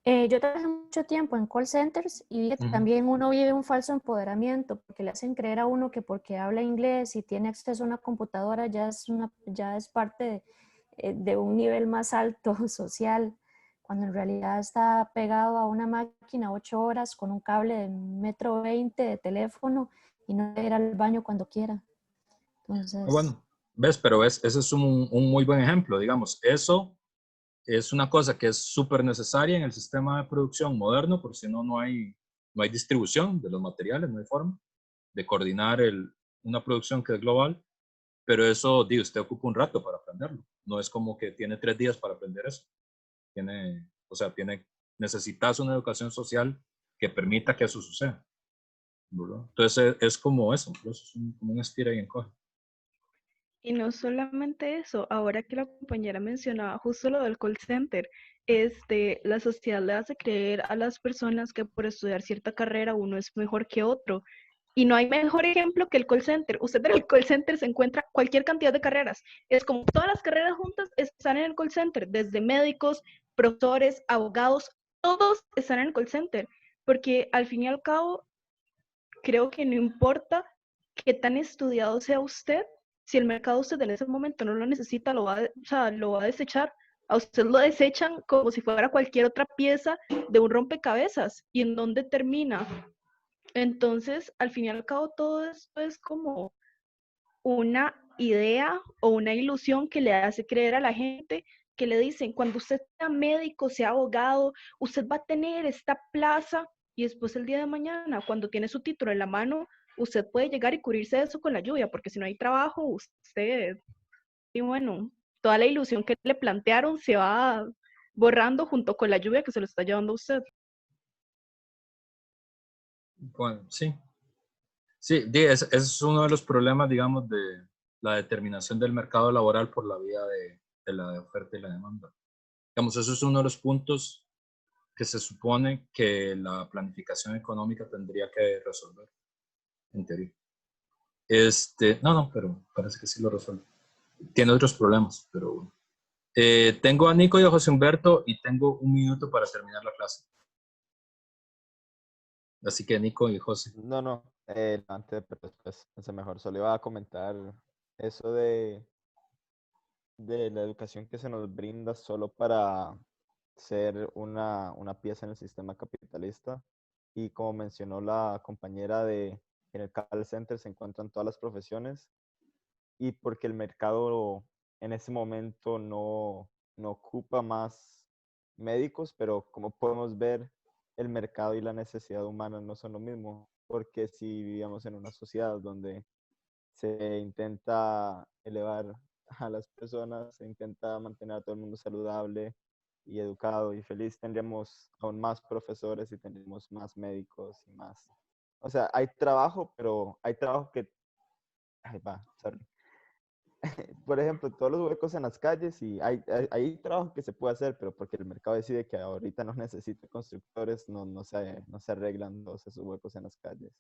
Yo trabajé mucho tiempo en call centers y vi que Ujú. también uno vive un falso empoderamiento, porque le hacen creer a uno que porque habla inglés y tiene acceso a una computadora ya es parte de un nivel más alto social, cuando en realidad está pegado a una máquina 8 horas con un cable de 1,20 m de teléfono y no puede ir al baño cuando quiera. Entonces, Bueno, ves, pero ese es un muy buen ejemplo, digamos. Eso es una cosa que es súper necesaria en el sistema de producción moderno, porque si no, no hay distribución de los materiales, no hay forma de coordinar una producción que es global. Pero eso, usted ocupa un rato para aprenderlo. No es como que tiene 3 días para aprender eso. Necesitas una educación social que permita que eso suceda, ¿verdad? Entonces es como eso, es como un estira y encoge. Y no solamente eso, ahora que la compañera mencionaba justo lo del call center, la sociedad le hace creer a las personas que por estudiar cierta carrera uno es mejor que otro. Y no hay mejor ejemplo que el call center. Usted en el call center se encuentra cualquier cantidad de carreras. Es como todas las carreras juntas están en el call center, desde médicos, profesores, abogados, todos están en el call center. Porque al fin y al cabo, creo que no importa qué tan estudiado sea usted, si el mercado usted en ese momento no lo necesita, lo va a desechar. A usted lo desechan como si fuera cualquier otra pieza de un rompecabezas. ¿Y en dónde termina? Entonces, al fin y al cabo, todo esto es como una idea o una ilusión que le hace creer a la gente, que le dicen, cuando usted sea médico, sea abogado, usted va a tener esta plaza, y después el día de mañana, cuando tiene su título en la mano, usted puede llegar y cubrirse de eso con la lluvia, porque si no hay trabajo, usted, y bueno, toda la ilusión que le plantearon se va borrando junto con la lluvia que se lo está llevando a usted. Bueno, sí. Sí, ese es uno de los problemas, digamos, de la determinación del mercado laboral por la vía de la oferta y la demanda. Digamos, eso es uno de los puntos que se supone que la planificación económica tendría que resolver, en teoría. No, pero parece que sí lo resuelve. Tiene otros problemas, pero bueno. Tengo a Nico y a José Humberto y tengo 1 minuto para terminar la clase. Así que Nico y José. No, antes, pero después, pensé mejor. Solo iba a comentar eso de la educación que se nos brinda solo para ser una pieza en el sistema capitalista. Y como mencionó la compañera en el call center se encuentran todas las profesiones, y porque el mercado en ese momento no ocupa más médicos, pero como podemos ver, el mercado y la necesidad humana no son lo mismo, porque si vivíamos en una sociedad donde se intenta elevar a las personas, se intenta mantener a todo el mundo saludable y educado y feliz, tendríamos aún más profesores y tendríamos más médicos y más. O sea, hay trabajo, pero hay trabajo que... Ay, va, sorry. Por ejemplo, todos los huecos en las calles y hay trabajo que se puede hacer, pero porque el mercado decide que ahorita no necesita constructores, no se arreglan todos esos huecos en las calles.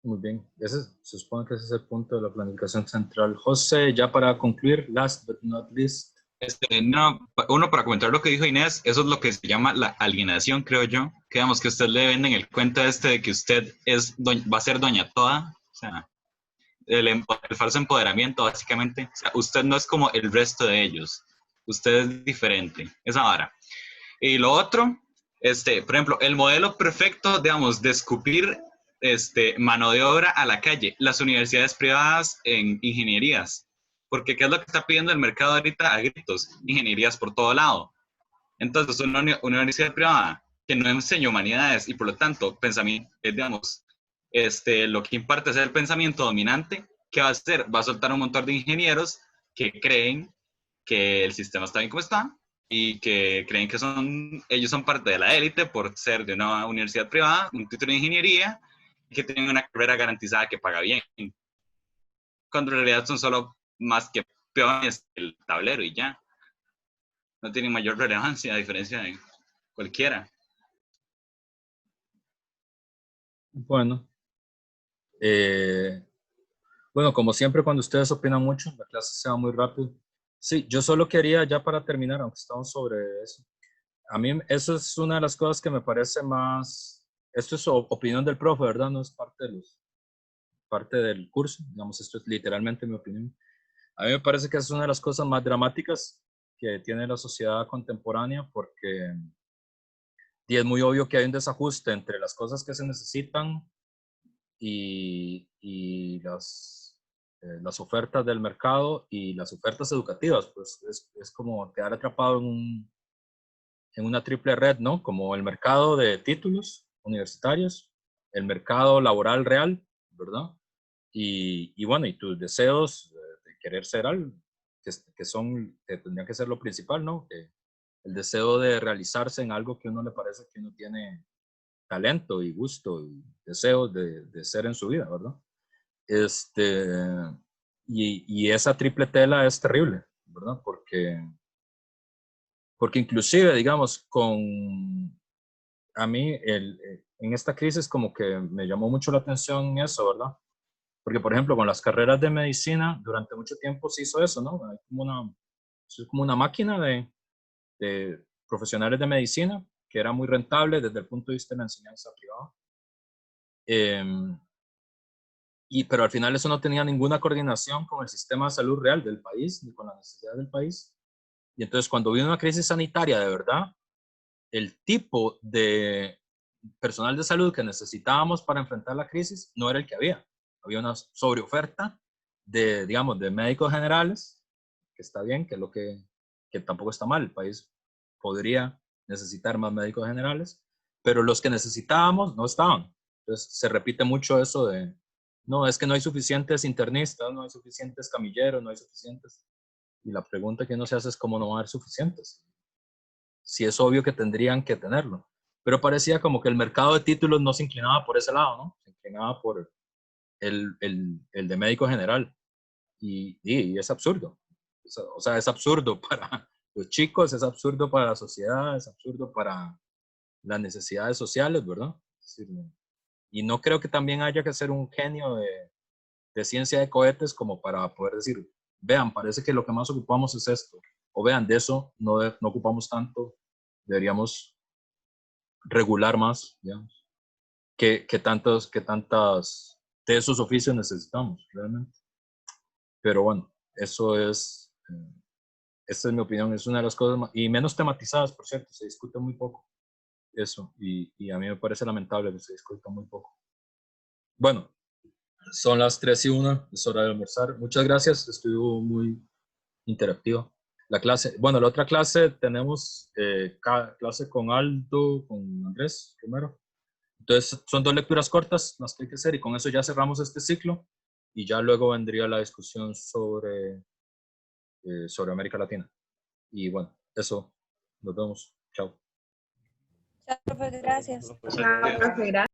Muy bien. Se supone que ese es el punto de la planificación central. José, ya para concluir, last but not least. No, uno, para comentar lo que dijo Inés, eso es lo que se llama la alienación, creo yo. Que digamos que usted le venden el cuento de que usted va a ser doña toda, o sea, el falso empoderamiento, básicamente. O sea, usted no es como el resto de ellos, usted es diferente, esa vara. Y lo otro, por ejemplo, el modelo perfecto, digamos, de escupir mano de obra a la calle, las universidades privadas en ingenierías. Porque ¿qué es lo que está pidiendo el mercado ahorita a gritos? Ingenierías por todo lado. Entonces, una universidad privada que no enseña humanidades y por lo tanto, pensamiento, digamos, lo que imparte es el pensamiento dominante, ¿qué va a hacer? Va a soltar un montón de ingenieros que creen que el sistema está bien como está y que creen que ellos son parte de la élite por ser de una universidad privada, un título de ingeniería, y que tienen una carrera garantizada que paga bien. Cuando en realidad son solo más que peones del tablero y ya. No tienen mayor relevancia a diferencia de cualquiera. Bueno, bueno, como siempre cuando ustedes opinan mucho, la clase se va muy rápido. Sí, yo solo quería ya para terminar, aunque estamos sobre eso. A mí eso es una de las cosas que me parece más, esto es opinión del profe, ¿verdad? No es parte del curso, digamos, esto es literalmente mi opinión. A mí me parece que es una de las cosas más dramáticas que tiene la sociedad contemporánea porque y es muy obvio que hay un desajuste entre las cosas que se necesitan y las ofertas del mercado y las ofertas educativas. Pues es como quedar atrapado en una triple red, ¿no? Como el mercado de títulos universitarios, el mercado laboral real, ¿verdad? Y bueno, y tus deseos de querer ser algo, que tendría que ser lo principal, ¿no? El deseo de realizarse en algo que uno le parece que uno tiene talento y gusto y deseos de ser en su vida, ¿verdad? Y esa triple tela es terrible, ¿verdad? Porque inclusive, digamos, a mí en esta crisis como que me llamó mucho la atención eso, ¿verdad? Porque, por ejemplo, con las carreras de medicina, durante mucho tiempo se hizo eso, ¿no? Hay como una máquina de profesionales de medicina que era muy rentable desde el punto de vista de la enseñanza privada. Pero al final eso no tenía ninguna coordinación con el sistema de salud real del país, ni con la necesidad del país. Y entonces cuando vino una crisis sanitaria de verdad, el tipo de personal de salud que necesitábamos para enfrentar la crisis no era el que había. Había una sobreoferta digamos, de médicos generales, que está bien, que tampoco está mal. El país podría necesitar más médicos generales, pero los que necesitábamos no estaban. Entonces se repite mucho eso no, es que no hay suficientes internistas, no hay suficientes camilleros, no hay suficientes. Y la pregunta que uno se hace es cómo no va a haber suficientes. Si es obvio que tendrían que tenerlo. Pero parecía como que el mercado de títulos no se inclinaba por ese lado, ¿no? Se inclinaba por el de médico general. Y es absurdo. O sea, es absurdo para los chicos, es absurdo para la sociedad, es absurdo para las necesidades sociales, ¿verdad? Es decir, y no creo que también haya que ser un genio de ciencia de cohetes como para poder decir, vean, parece que lo que más ocupamos es esto. O vean, de eso no ocupamos tanto, deberíamos regular más, digamos, que tantas de esos oficios necesitamos realmente. Pero bueno, esta es mi opinión, es una de las cosas más, y menos tematizadas, por cierto, se discute muy poco eso, y a mí me parece lamentable que se discuta muy poco. Bueno, son las 3:01, es hora de almorzar. Muchas gracias, estuvo muy interactivo. La otra clase tenemos clase con Aldo, con Andrés primero. Entonces son 2 lecturas cortas las que hay que hacer y con eso ya cerramos este ciclo y ya luego vendría la discusión sobre América Latina. Y bueno, eso, nos vemos. Chao. Chao, profe, gracias. Chao, profe, gracias.